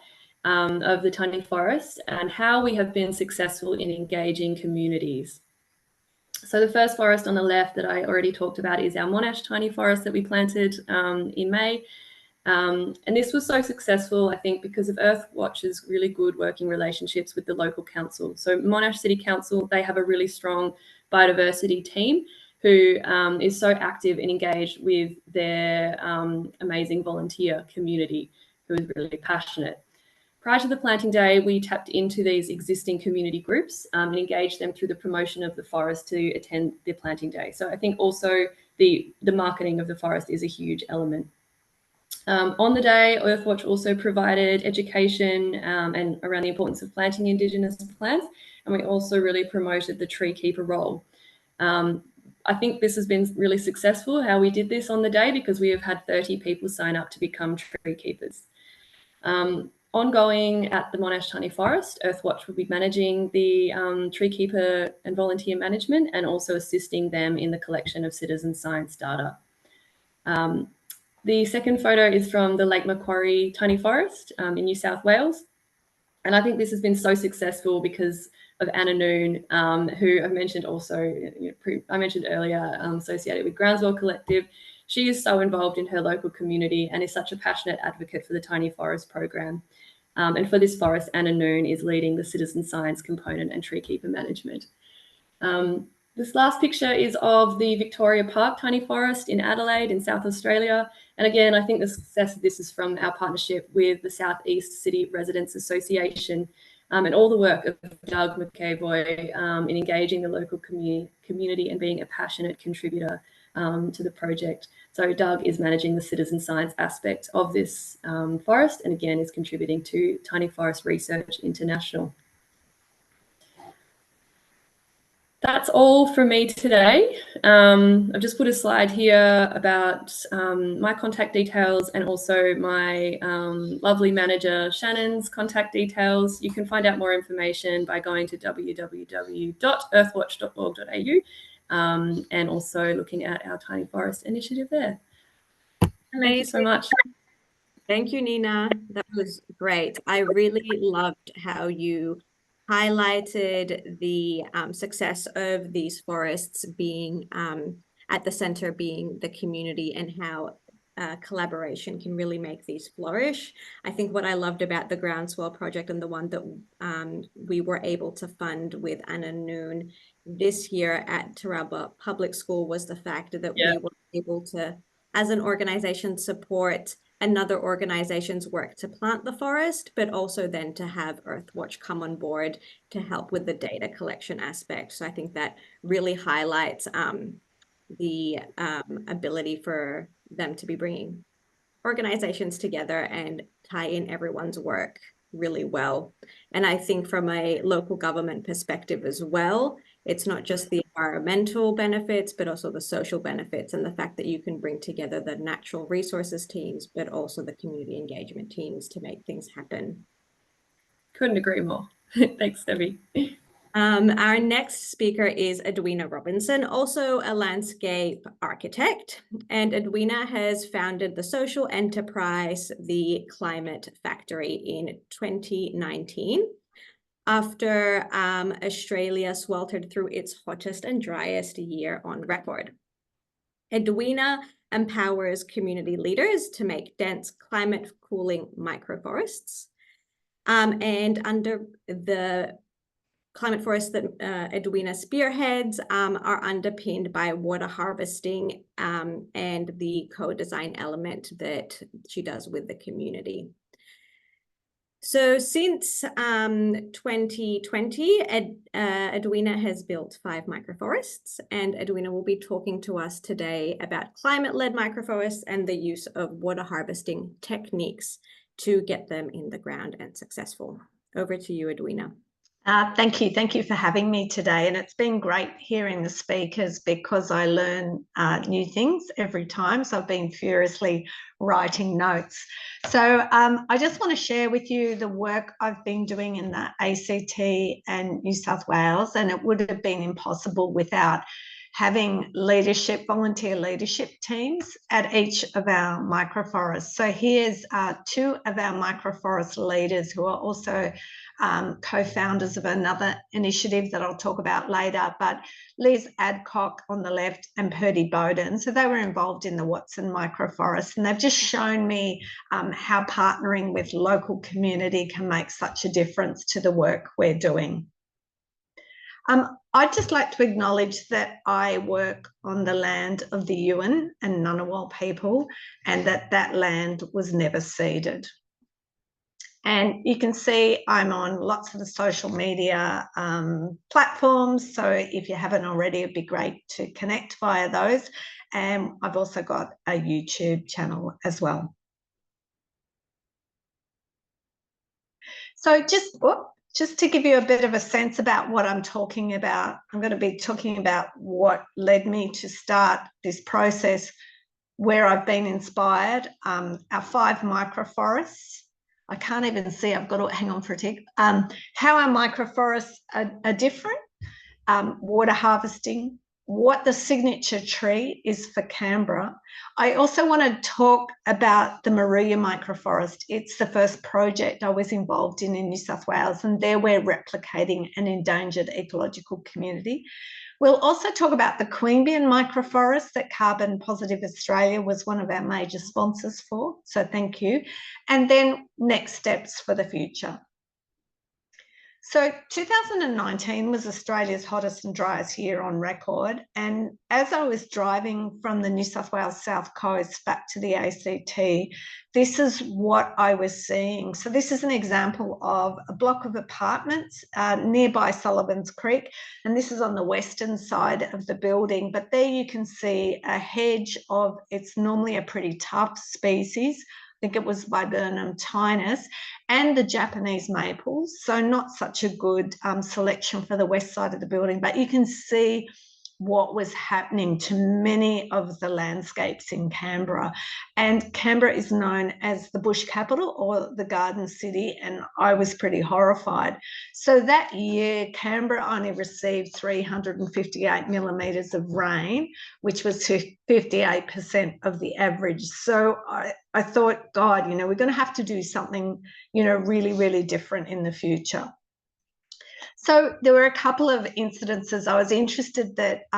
of the tiny forest and how we have been successful in engaging communities. So the first forest on the left that I already talked about is our Monash tiny forest that we planted in May. And this was so successful, I think, because of Earthwatch's really good working relationships with the local council. So Monash City Council, they have a really strong biodiversity team who is so active and engaged with their amazing volunteer community who is really passionate. Prior to the planting day, we tapped into these existing community groups and engaged them through the promotion of the forest to attend the planting day. So I think also the marketing of the forest is a huge element. On the day, Earthwatch also provided education and around the importance of planting Indigenous plants, and we also really promoted the tree keeper role. I think this has been really successful, how we did this on the day, because we have had 30 people sign up to become tree keepers. Ongoing at the Monash Tiny Forest, Earthwatch will be managing the tree keeper and volunteer management and also assisting them in the collection of citizen science data. The second photo is from the Lake Macquarie Tiny Forest in New South Wales. And I think this has been so successful because of Anna Noon, who I mentioned also, I mentioned earlier, associated with Groundswell Collective. She is so involved in her local community and is such a passionate advocate for the Tiny Forest program. And for this forest, Anna Noon is leading the citizen science component and tree keeper management. This last picture is of the Victoria Park Tiny Forest in Adelaide in South Australia. And again, I think the success of this is from our partnership with the South East City Residents Association and all the work of Doug McAvoy in engaging the local community and being a passionate contributor to the project. So Doug is managing the citizen science aspect of this forest and again is contributing to Tiny Forest Research International. That's all from me today. I've just put a slide here about my contact details and also my lovely manager Shannon's contact details. You can find out more information by going to www.earthwatch.org.au and also looking at our Tiny Forest initiative there. Thank you so much. Thank you, Nina. That was great. I really loved how you highlighted the success of these forests being at the center being the community and how collaboration can really make these flourish. I think what I loved about the Groundswell project and the one that we were able to fund with Anna Noon this year at Taraba Public School was the fact that we were able to, as an organization, support another organization's work to plant the forest, but also then to have Earthwatch come on board to help with the data collection aspect. So I think that really highlights the ability for them to be bringing organizations together and tie in everyone's work really well. And I think from a local government perspective as well, it's not just the environmental benefits, but also the social benefits and the fact that you can bring together the natural resources teams, but also the community engagement teams to make things happen. Couldn't agree more. Thanks, Debbie. Our next speaker is Edwina Robinson, also a landscape architect. And Edwina has founded the social enterprise, The Climate Factory, in 2019. After Australia sweltered through its hottest and driest year on record. Edwina empowers community leaders to make dense climate cooling microforests. And under the climate forests that Edwina spearheads are underpinned by water harvesting and the co-design element that she does with the community. So since 2020, Edwina has built 5 microforests, and Edwina will be talking to us today about climate-led microforests and the use of water harvesting techniques to get them in the ground and successful. Over to you, Edwina. Thank you. Thank you for having me today. And it's been great hearing the speakers because I learn new things every time. So I've been furiously writing notes. So I just want to share with you the work I've been doing in the ACT and New South Wales. And it would have been impossible without having leadership, volunteer leadership teams at each of our microforests. So here's 2 of our microforest leaders who are also co-founders of another initiative that I'll talk about later, but Liz Adcock on the left and Purdy Bowden. So they were involved in the Watson microforest, and they've just shown me how partnering with local community can make such a difference to the work we're doing. I'd just like to acknowledge that I work on the land of the Yuin and Ngunnawal people, and that land was never ceded. And you can see I'm on lots of the social media platforms. So if you haven't already, it'd be great to connect via those. And I've also got a YouTube channel as well. So just to give you a bit of a sense about what I'm talking about, I'm going to be talking about what led me to start this process, where I've been inspired, our 5 microforests. I can't even see, I've got to hang on for a tick. How our microforests are different, water harvesting, what the signature tree is for Canberra. I also want to talk about the Moruya microforest. It's the first project I was involved in New South Wales, and there we're replicating an endangered ecological community. We'll also talk about the Queanbeyan microforest that Carbon Positive Australia was one of our major sponsors for, so thank you. And then next steps for the future. So 2019 was Australia's hottest and driest year on record. And as I was driving from the New South Wales South Coast back to the ACT, this is what I was seeing. So this is an example of a block of apartments nearby Sullivan's Creek. And this is on the western side of the building. But there you can see a hedge of, it's normally a pretty tough species. I think it was Viburnum tinus, and the Japanese maples. So not such a good selection for the west side of the building, but you can see what was happening to many of the landscapes in Canberra. And Canberra is known as the bush capital or the garden city, and I was pretty horrified. So that year, Canberra only received 358 millimetres of rain, which was 58% of the average. So I thought, God, you know, we're going to have to do something, you know, really, really different in the future. So there were a couple of incidences. I was interested that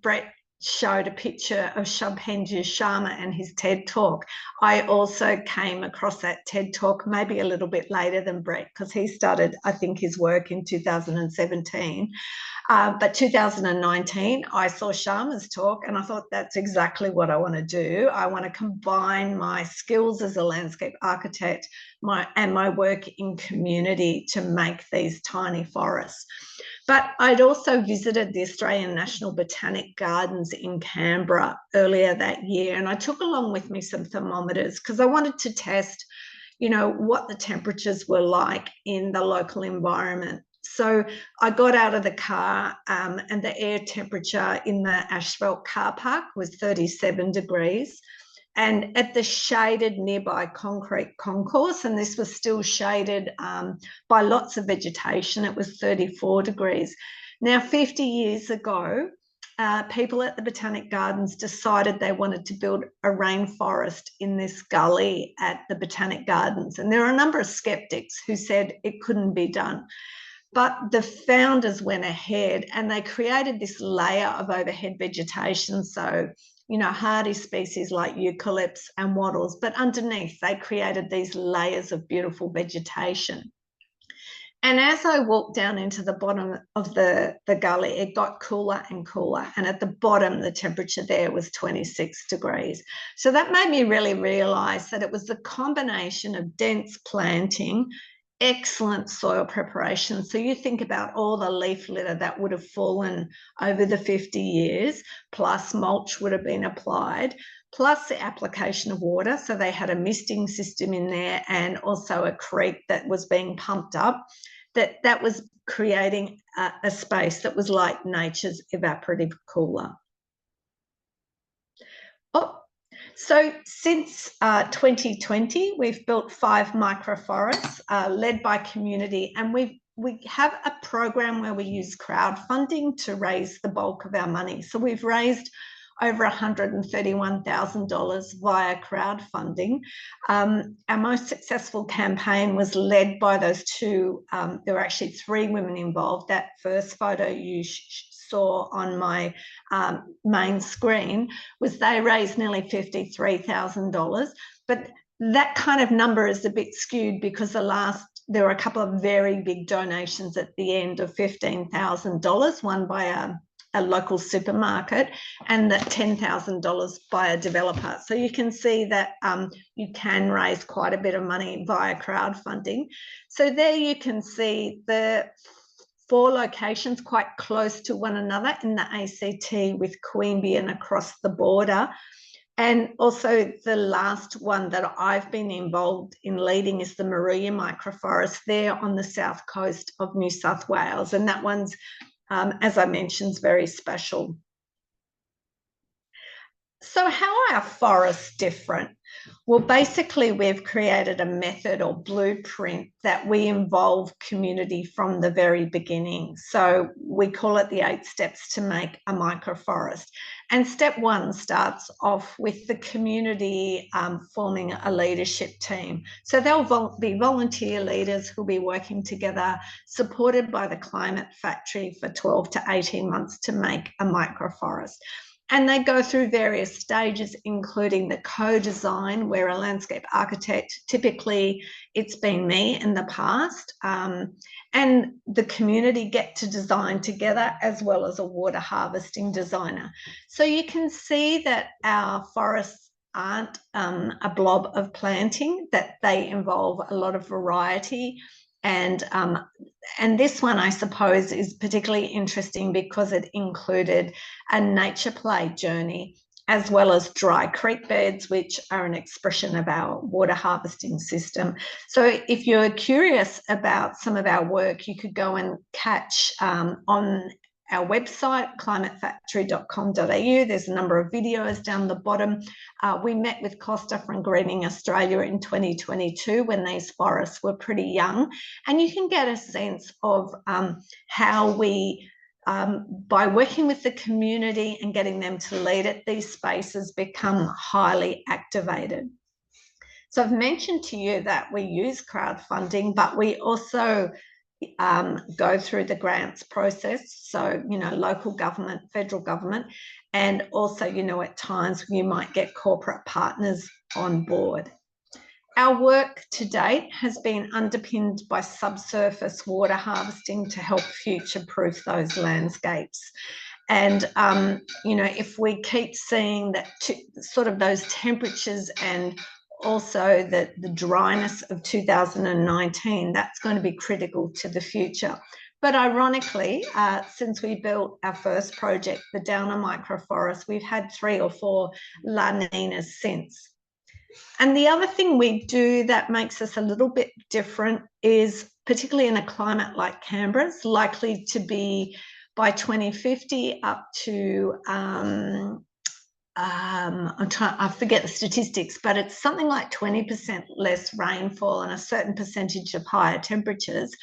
Brett showed a picture of Shubhendu Sharma and his TED Talk. I also came across that TED Talk maybe a little bit later than Brett, because he started, I think, his work in 2017. But 2019, I saw Sharma's talk and I thought that's exactly what I want to do. I want to combine my skills as a landscape architect and my work in community to make these tiny forests. But I'd also visited the Australian National Botanic Gardens in Canberra earlier that year, and I took along with me some thermometers because I wanted to test, you know, what the temperatures were like in the local environment. So I got out of the car and the air temperature in the asphalt car park was 37 degrees. And at the shaded nearby concrete concourse, and this was still shaded by lots of vegetation, it was 34 degrees. Now, 50 years ago, people at the Botanic Gardens decided they wanted to build a rainforest in this gully at the Botanic Gardens. And there are a number of skeptics who said it couldn't be done. But the founders went ahead and they created this layer of overhead vegetation. So, you know, hardy species like eucalypts and wattles, but underneath they created these layers of beautiful vegetation. And as I walked down into the bottom of the gully, it got cooler and cooler. And at the bottom, the temperature there was 26 degrees. So that made me really realise that it was the combination of dense planting, excellent soil preparation. So you think about all the leaf litter that would have fallen over the 50 years, plus mulch would have been applied, plus the application of water. So they had a misting system in there and also a creek that was being pumped up, that was creating a space that was like nature's evaporative cooler. So since 2020, we've built 5 microforests led by community, and we've we have a program where we use crowdfunding to raise the bulk of our money. So we've raised over $131,000 via crowdfunding. Our most successful campaign was led by those two, there were actually 3 women involved. That first photo you saw on my main screen was they raised nearly $53,000. But that kind of number is a bit skewed because there were a couple of very big donations at the end of $15,000, one by a local supermarket and that $10,000 by a developer. So you can see that you can raise quite a bit of money via crowdfunding. So there you can see the 4 locations quite close to one another in the ACT with Queanbeyan and across the border. And also the last one that I've been involved in leading is the Moruya Microforest there on the south coast of New South Wales. And that one's, as I mentioned, is very special. So how are our forests different? Well, basically, we've created a method or blueprint that we involve community from the very beginning. So we call it the 8 steps to make a microforest. And step 1 starts off with the community forming a leadership team. So they'll be volunteer leaders who'll be working together, supported by the Climate Factory for 12 to 18 months to make a microforest. And they go through various stages, including the co-design, where a landscape architect, typically it's been me in the past, and the community get to design together, as well as a water harvesting designer. So you can see that our forests aren't a blob of planting, that they involve a lot of variety. And this one, I suppose, is particularly interesting because it included a nature play journey, as well as dry creek beds, which are an expression of our water harvesting system. So if you're curious about some of our work, you could go and catch on our website, climatefactory.com.au. There's a number of videos down the bottom. We met with Costa from Greening Australia in 2022 when these forests were pretty young. And you can get a sense of how we, by working with the community and getting them to lead it, these spaces become highly activated. So I've mentioned to you that we use crowdfunding, but we also go through the grants process. So, local government, federal government, and also, at times you might get corporate partners on board. Our work to date has been underpinned by subsurface water harvesting to help future-proof those landscapes. And, if we keep seeing that sort of those temperatures and also the dryness of 2019, that's going to be critical to the future. But ironically, since we built our first project, the Downer Microforest, we've had 3 or 4 La Niñas since. And the other thing we do that makes us a little bit different is, particularly in a climate like Canberra's, likely to be by 2050 up to I forget the statistics, but it's something like 20% less rainfall and a certain percentage of higher temperatures.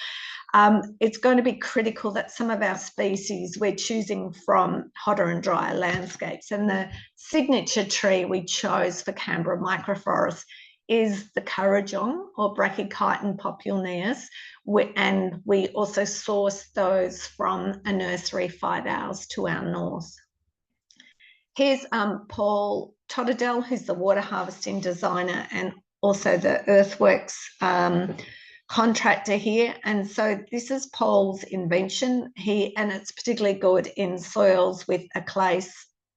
It's going to be critical that some of our species we're choosing from hotter and drier landscapes. And the signature tree we chose for Canberra Microforest is the Kurrajong, or Brachychiton populneus, and we also source those from a nursery 5 hours to our north. Here's Paul Totterdell, who's the water harvesting designer and also the earthworks contractor here. And so this is Paul's invention. And it's particularly good in soils with a clay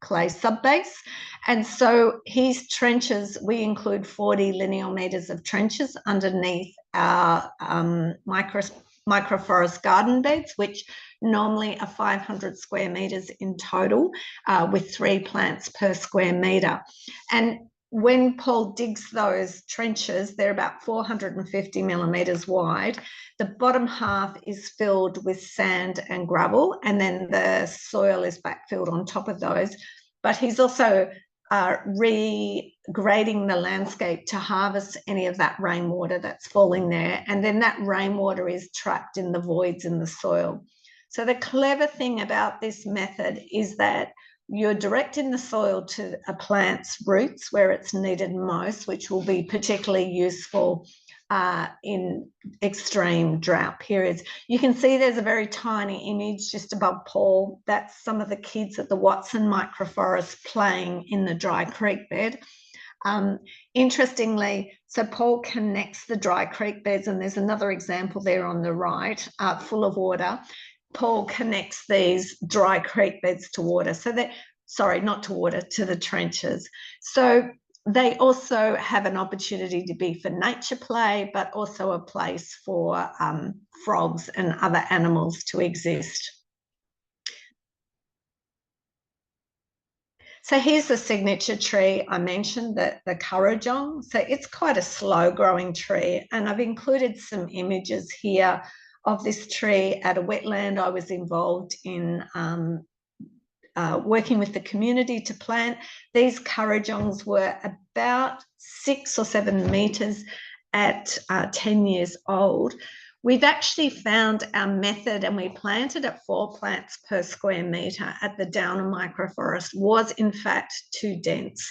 subbase. And so his trenches, we include 40 linear meters of trenches underneath our microforest garden beds, which normally are 500 square meters in total, with 3 plants per square meter. And when Paul digs those trenches, they're about 450 millimeters wide. The bottom half is filled with sand and gravel, and then the soil is backfilled on top of those. But he's also regrading the landscape to harvest any of that rainwater that's falling there. And then that rainwater is trapped in the voids in the soil. So the clever thing about this method is that you're directing the soil to a plant's roots where it's needed most, which will be particularly useful in extreme drought periods. You can see there's a very tiny image just above Paul. That's some of the kids at the Watson Microforest playing in the Dry Creek bed. Interestingly, so Paul connects the Dry Creek beds, and there's another example there on the right, full of water. Paul connects these Dry Creek beds to water. So that, sorry, not to water, to the trenches. So they also have an opportunity to be for nature play, but also a place for frogs and other animals to exist. So here's the signature tree I mentioned, the Kurrajong. So it's quite a slow growing tree, and I've included some images here of this tree at a wetland I was involved in working with the community to plant. These Kurrajongs were about 6 or 7 metres at 10 years old. We've actually found our method, and we planted at 4 plants per square metre at the Downer Microforest was in fact too dense.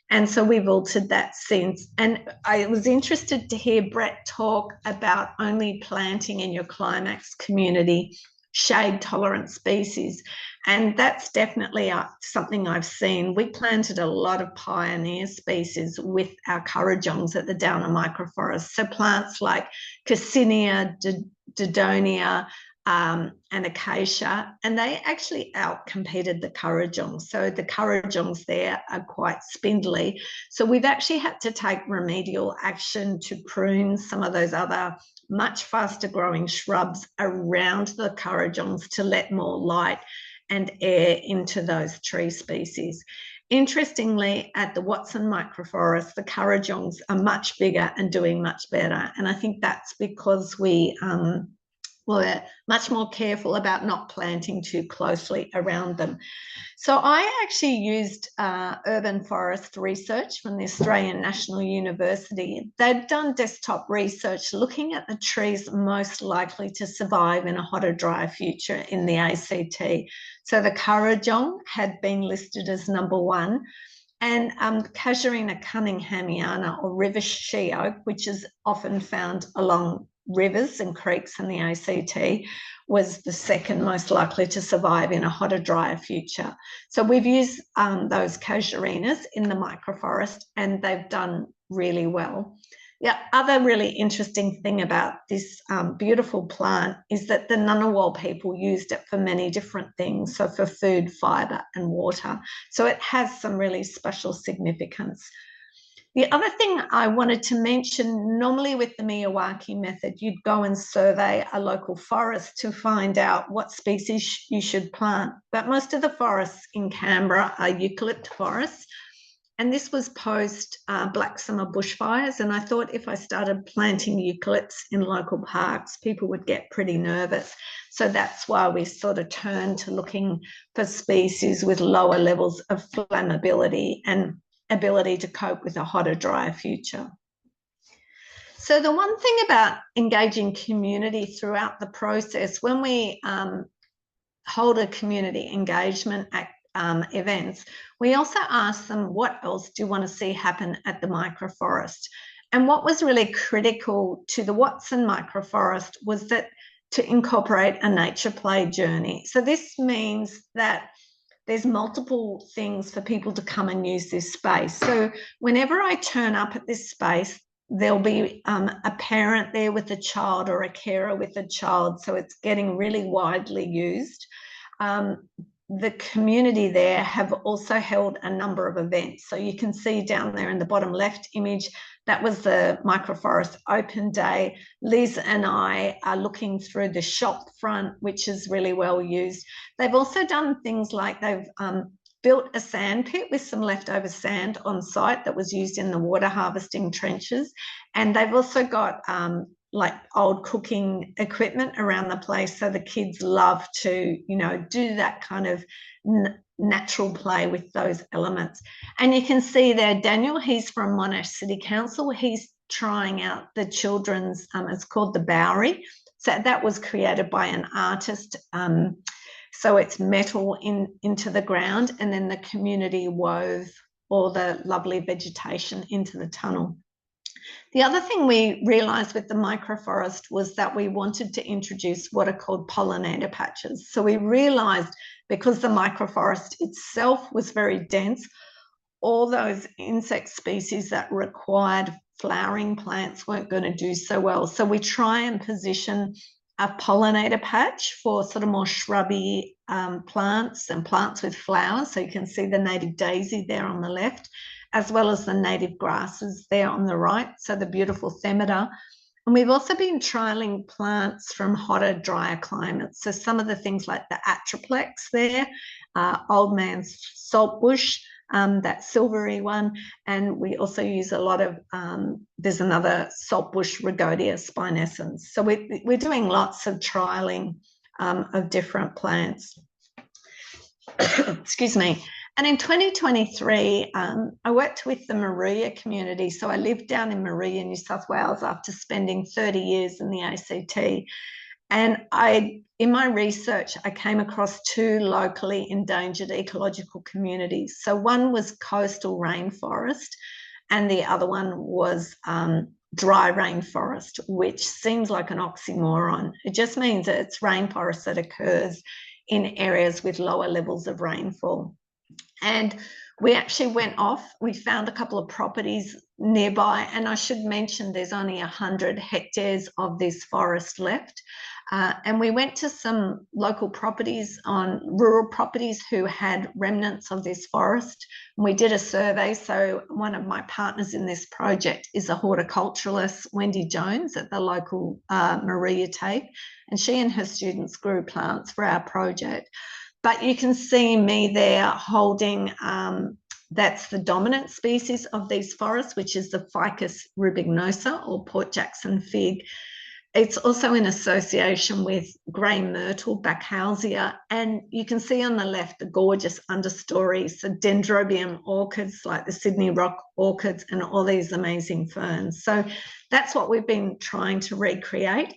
And so we've altered that since. And I was interested to hear Brett talk about only planting in your climax community shade tolerant species. And that's definitely something I've seen. We planted a lot of pioneer species with our Kurrajongs at the Downer Microforest. So plants like Cassinia, Dodonia, and Acacia, and they actually outcompeted the Kurrajongs. So the Kurrajongs there are quite spindly. So we've actually had to take remedial action to prune some of those other much faster growing shrubs around the Kurrajongs to let more light and air into those tree species. Interestingly, at the Watson Microforest, the Kurrajongs are much bigger and doing much better. And I think that's because we were much more careful about not planting too closely around them. So I actually used urban forest research from the Australian National University. They've done desktop research looking at the trees most likely to survive in a hotter, drier future in the ACT. So the Kurrajong had been listed as number 1. And Casuarina cunninghamiana, or river she oak, which is often found along rivers and creeks in the ACT, was the second most likely to survive in a hotter, drier future. So we've used those casuarinas in the microforest, and they've done really well. The other really interesting thing about this beautiful plant is that the Ngunnawal people used it for many different things, so for food, fibre and water. So it has some really special significance. The other thing I wanted to mention, normally with the Miyawaki method, you'd go and survey a local forest to find out what species you should plant. But most of the forests in Canberra are eucalypt forests. And this was post Black Summer bushfires. And I thought if I started planting eucalypts in local parks, people would get pretty nervous. So that's why we sort of turned to looking for species with lower levels of flammability and ability to cope with a hotter, drier future. So the one thing about engaging community throughout the process, when we hold a community engagement events, we also ask them, what else do you want to see happen at the microforest? And what was really critical to the Watson Microforest was that to incorporate a nature play journey. So this means that there's multiple things for people to come and use this space. So whenever I turn up at this space, there'll be a parent there with a child or a carer with a child. So it's getting really widely used. The community there have also held a number of events. So you can see down there in the bottom left image, that was the Microforest Open Day. Liz and I are looking through the shop front, which is really well used. They've also done things like they've built a sand pit with some leftover sand on site that was used in the water harvesting trenches. And they've also got like old cooking equipment around the place. So the kids love to, do that kind of natural play with those elements. And you can see there, Daniel, he's from Monash City Council. He's trying out the children's, it's called the Bowery. So that was created by an artist. So it's metal into the ground, and then the community wove all the lovely vegetation into the tunnel. The other thing we realised with the microforest was that we wanted to introduce what are called pollinator patches. So we realised, because the microforest itself was very dense, all those insect species that required flowering plants weren't going to do so well. So we try and position a pollinator patch for sort of more shrubby plants and plants with flowers. So you can see the native daisy there on the left, as well as the native grasses there on the right. So the beautiful themata. And we've also been trialling plants from hotter, drier climates. So some of the things like the Atriplex there, old man's saltbush, that silvery one. And we also use a lot of, there's another saltbush, Rhagodia spinescens. So we're doing lots of trialling of different plants. Excuse me. And in 2023, I worked with the Moruya community. So I lived down in Moruya, New South Wales, after spending 30 years in the ACT. And in my research, I came across 2 locally endangered ecological communities. So one was coastal rainforest, and the other one was dry rainforest, which seems like an oxymoron. It just means that it's rainforest that occurs in areas with lower levels of rainfall. And we actually went off, we found a couple of properties nearby, and I should mention there's only 100 hectares of this forest left. And we went to some local properties, on rural properties, who had remnants of this forest. And we did a survey. So one of my partners in this project is a horticulturalist, Wendy Jones, at the local Moruya TAFE, and she and her students grew plants for our project. But you can see me there holding, that's the dominant species of these forests, which is the Ficus rubignosa, or Port Jackson fig. It's also in association with grey myrtle, Bacchausia, and you can see on the left the gorgeous understories, the dendrobium orchids like the Sydney rock orchids, and all these amazing ferns. So that's what we've been trying to recreate.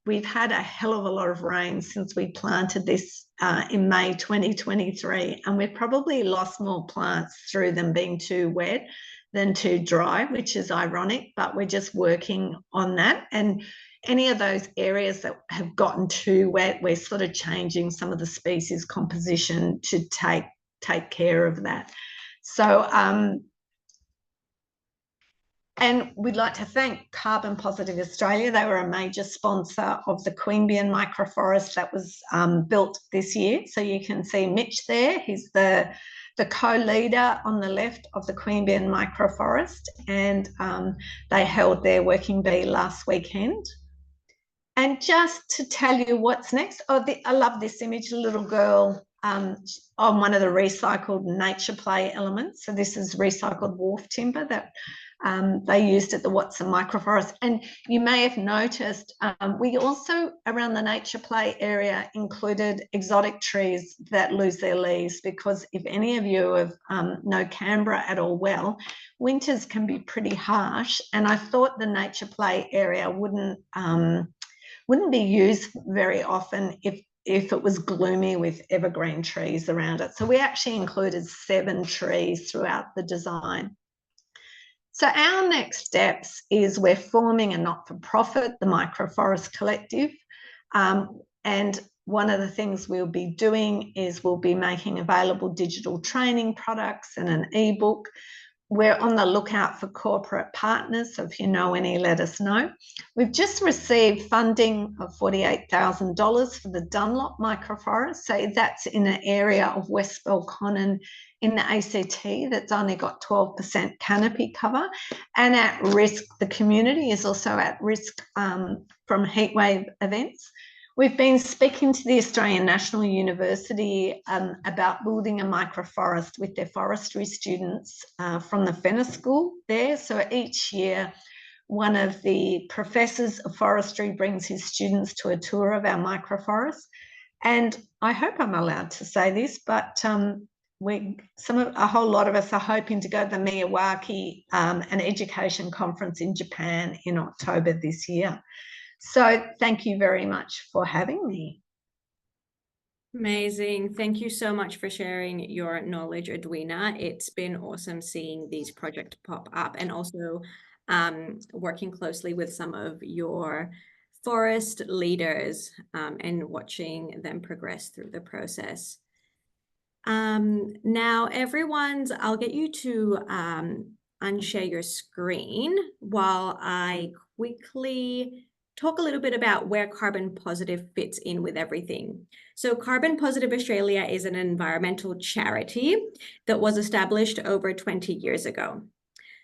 We've had a hell of a lot of rain since we planted this in May 2023, and we've probably lost more plants through them being too wet than too dry, which is ironic, but we're just working on that. And any of those areas that have gotten too wet, we're sort of changing some of the species composition to take care of that. So, and we'd like to thank Carbon Positive Australia. They were a major sponsor of the Queanbeyan microforest that was built this year. So you can see Mitch there. He's the co-leader on the left of the Queanbeyan microforest, and they held their working bee last weekend. And just to tell you what's next, I love this image, a little girl on one of the recycled nature play elements. So this is recycled wharf timber that they used at the Watson microforest. And you may have noticed we also, around the nature play area, included exotic trees that lose their leaves, because if any of you have know Canberra at all well, winters can be pretty harsh. And I thought the nature play area wouldn't be used very often if it was gloomy with evergreen trees around it. So we actually included 7 trees throughout the design. So our next steps is we're forming a not-for-profit, the Microforest Collective. And one of the things we'll be doing is we'll be making available digital training products and an ebook. We're on the lookout for corporate partners, so if you know any, let us know. We've just received funding of $48,000 for the Dunlop microforest. So that's in an area of West Belconnen in the ACT that's only got 12% canopy cover, and at risk, the community is also at risk from heatwave events. We've been speaking to the Australian National University about building a microforest with their forestry students from the Fenner School there. So each year one of the professors of forestry brings his students to a tour of our microforest. And I hope I'm allowed to say this, but a whole lot of us are hoping to go to the Miyawaki, an education conference in Japan in October this year. So thank you very much for having me. Amazing. Thank you so much for sharing your knowledge, Edwina. It's been awesome seeing these projects pop up and also working closely with some of your forest leaders and watching them progress through the process. Now, I'll get you to unshare your screen while I quickly talk a little bit about where Carbon Positive fits in with everything. So Carbon Positive Australia is an environmental charity that was established over 20 years ago.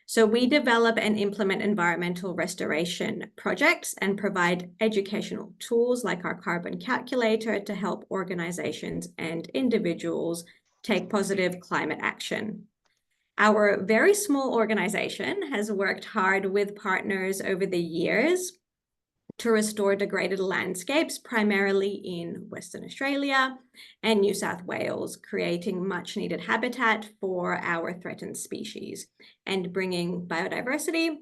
So we develop and implement environmental restoration projects and provide educational tools like our carbon calculator to help organizations and individuals take positive climate action. Our very small organization has worked hard with partners over the years to restore degraded landscapes, primarily in Western Australia and New South Wales, creating much needed habitat for our threatened species and bringing biodiversity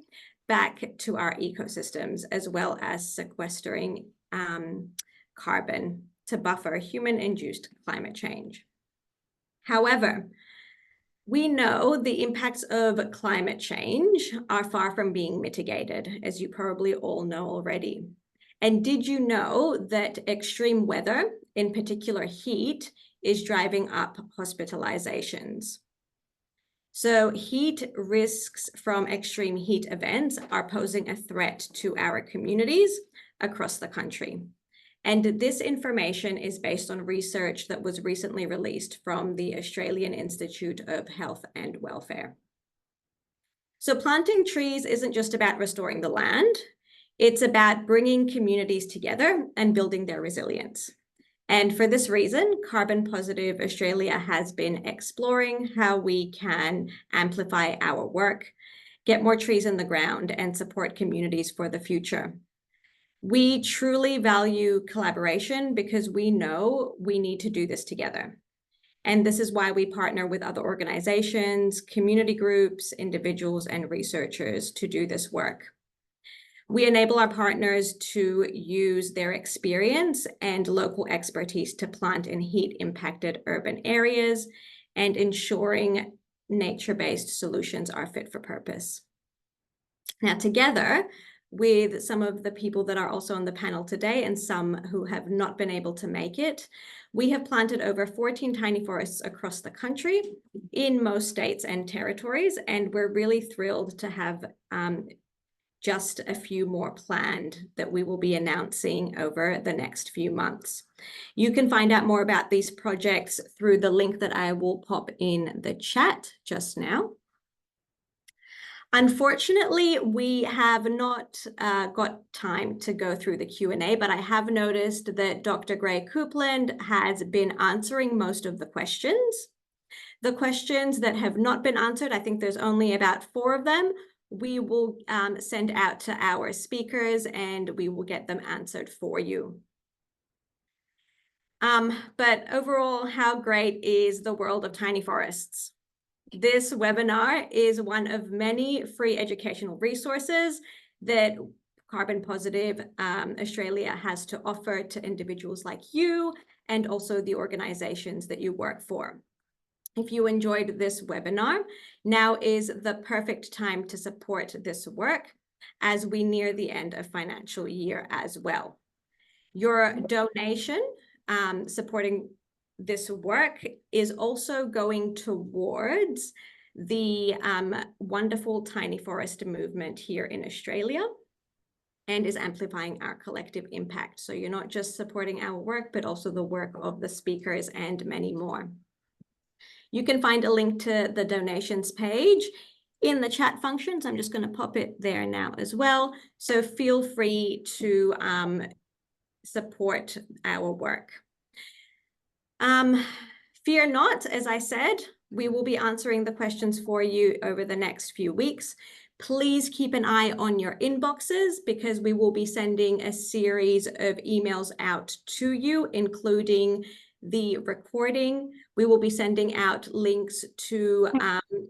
back to our ecosystems, as well as sequestering carbon to buffer human-induced climate change. However, we know the impacts of climate change are far from being mitigated, as you probably all know already. And did you know that extreme weather, in particular heat, is driving up hospitalizations? So heat risks from extreme heat events are posing a threat to our communities across the country. And this information is based on research that was recently released from the Australian Institute of Health and Welfare. So planting trees isn't just about restoring the land, it's about bringing communities together and building their resilience. And for this reason, Carbon Positive Australia has been exploring how we can amplify our work, get more trees in the ground, and support communities for the future. We truly value collaboration because we know we need to do this together. And this is why we partner with other organizations, community groups, individuals, and researchers to do this work. We enable our partners to use their experience and local expertise to plant in heat-impacted urban areas and ensuring nature-based solutions are fit for purpose. Now, together, with some of the people that are also on the panel today and some who have not been able to make it, we have planted over 14 tiny forests across the country in most states and territories, and we're really thrilled to have just a few more planned that we will be announcing over the next few months. You can find out more about these projects through the link that I will pop in the chat just now. Unfortunately, we have not got time to go through the Q&A, but I have noticed that Dr. Gray Coupland has been answering most of the questions. The questions that have not been answered, I think there's only about 4 of them, we will send out to our speakers and we will get them answered for you. But overall, how great is the world of tiny forests? This webinar is one of many free educational resources that Carbon Positive Australia has to offer to individuals like you and also the organizations that you work for. If you enjoyed this webinar, now is the perfect time to support this work as we near the end of financial year as well. Your donation supporting this work is also going towards the wonderful tiny forest movement here in Australia and is amplifying our collective impact. So you're not just supporting our work, but also the work of the speakers and many more. You can find a link to the donations page in the chat functions. I'm just going to pop it there now as well. So feel free to support our work. Fear not, as I said, we will be answering the questions for you over the next few weeks. Please keep an eye on your inboxes because we will be sending a series of emails out to you, including the recording. We will be sending out links to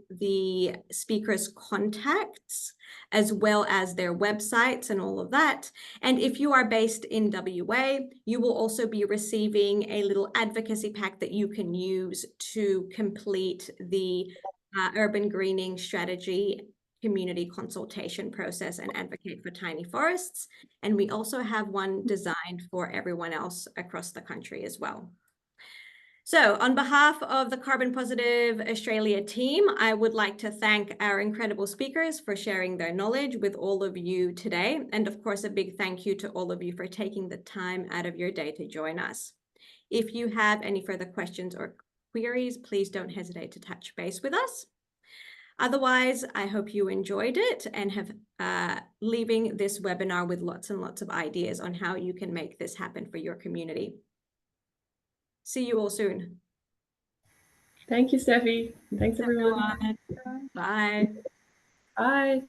the speakers' contacts, as well as their websites and all of that. And if you are based in WA, you will also be receiving a little advocacy pack that you can use to complete the urban greening strategy community consultation process and advocate for tiny forests. And we also have one designed for everyone else across the country as well. So on behalf of the Carbon Positive Australia team, I would like to thank our incredible speakers for sharing their knowledge with all of you today. And of course, a big thank you to all of you for taking the time out of your day to join us. If you have any further questions or queries, please don't hesitate to touch base with us. Otherwise, I hope you enjoyed it and have leaving this webinar with lots and lots of ideas on how you can make this happen for your community. See you all soon. Thank you, Steffi. Thanks, everyone. Bye. Bye.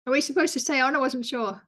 Are we supposed to stay on? I wasn't sure.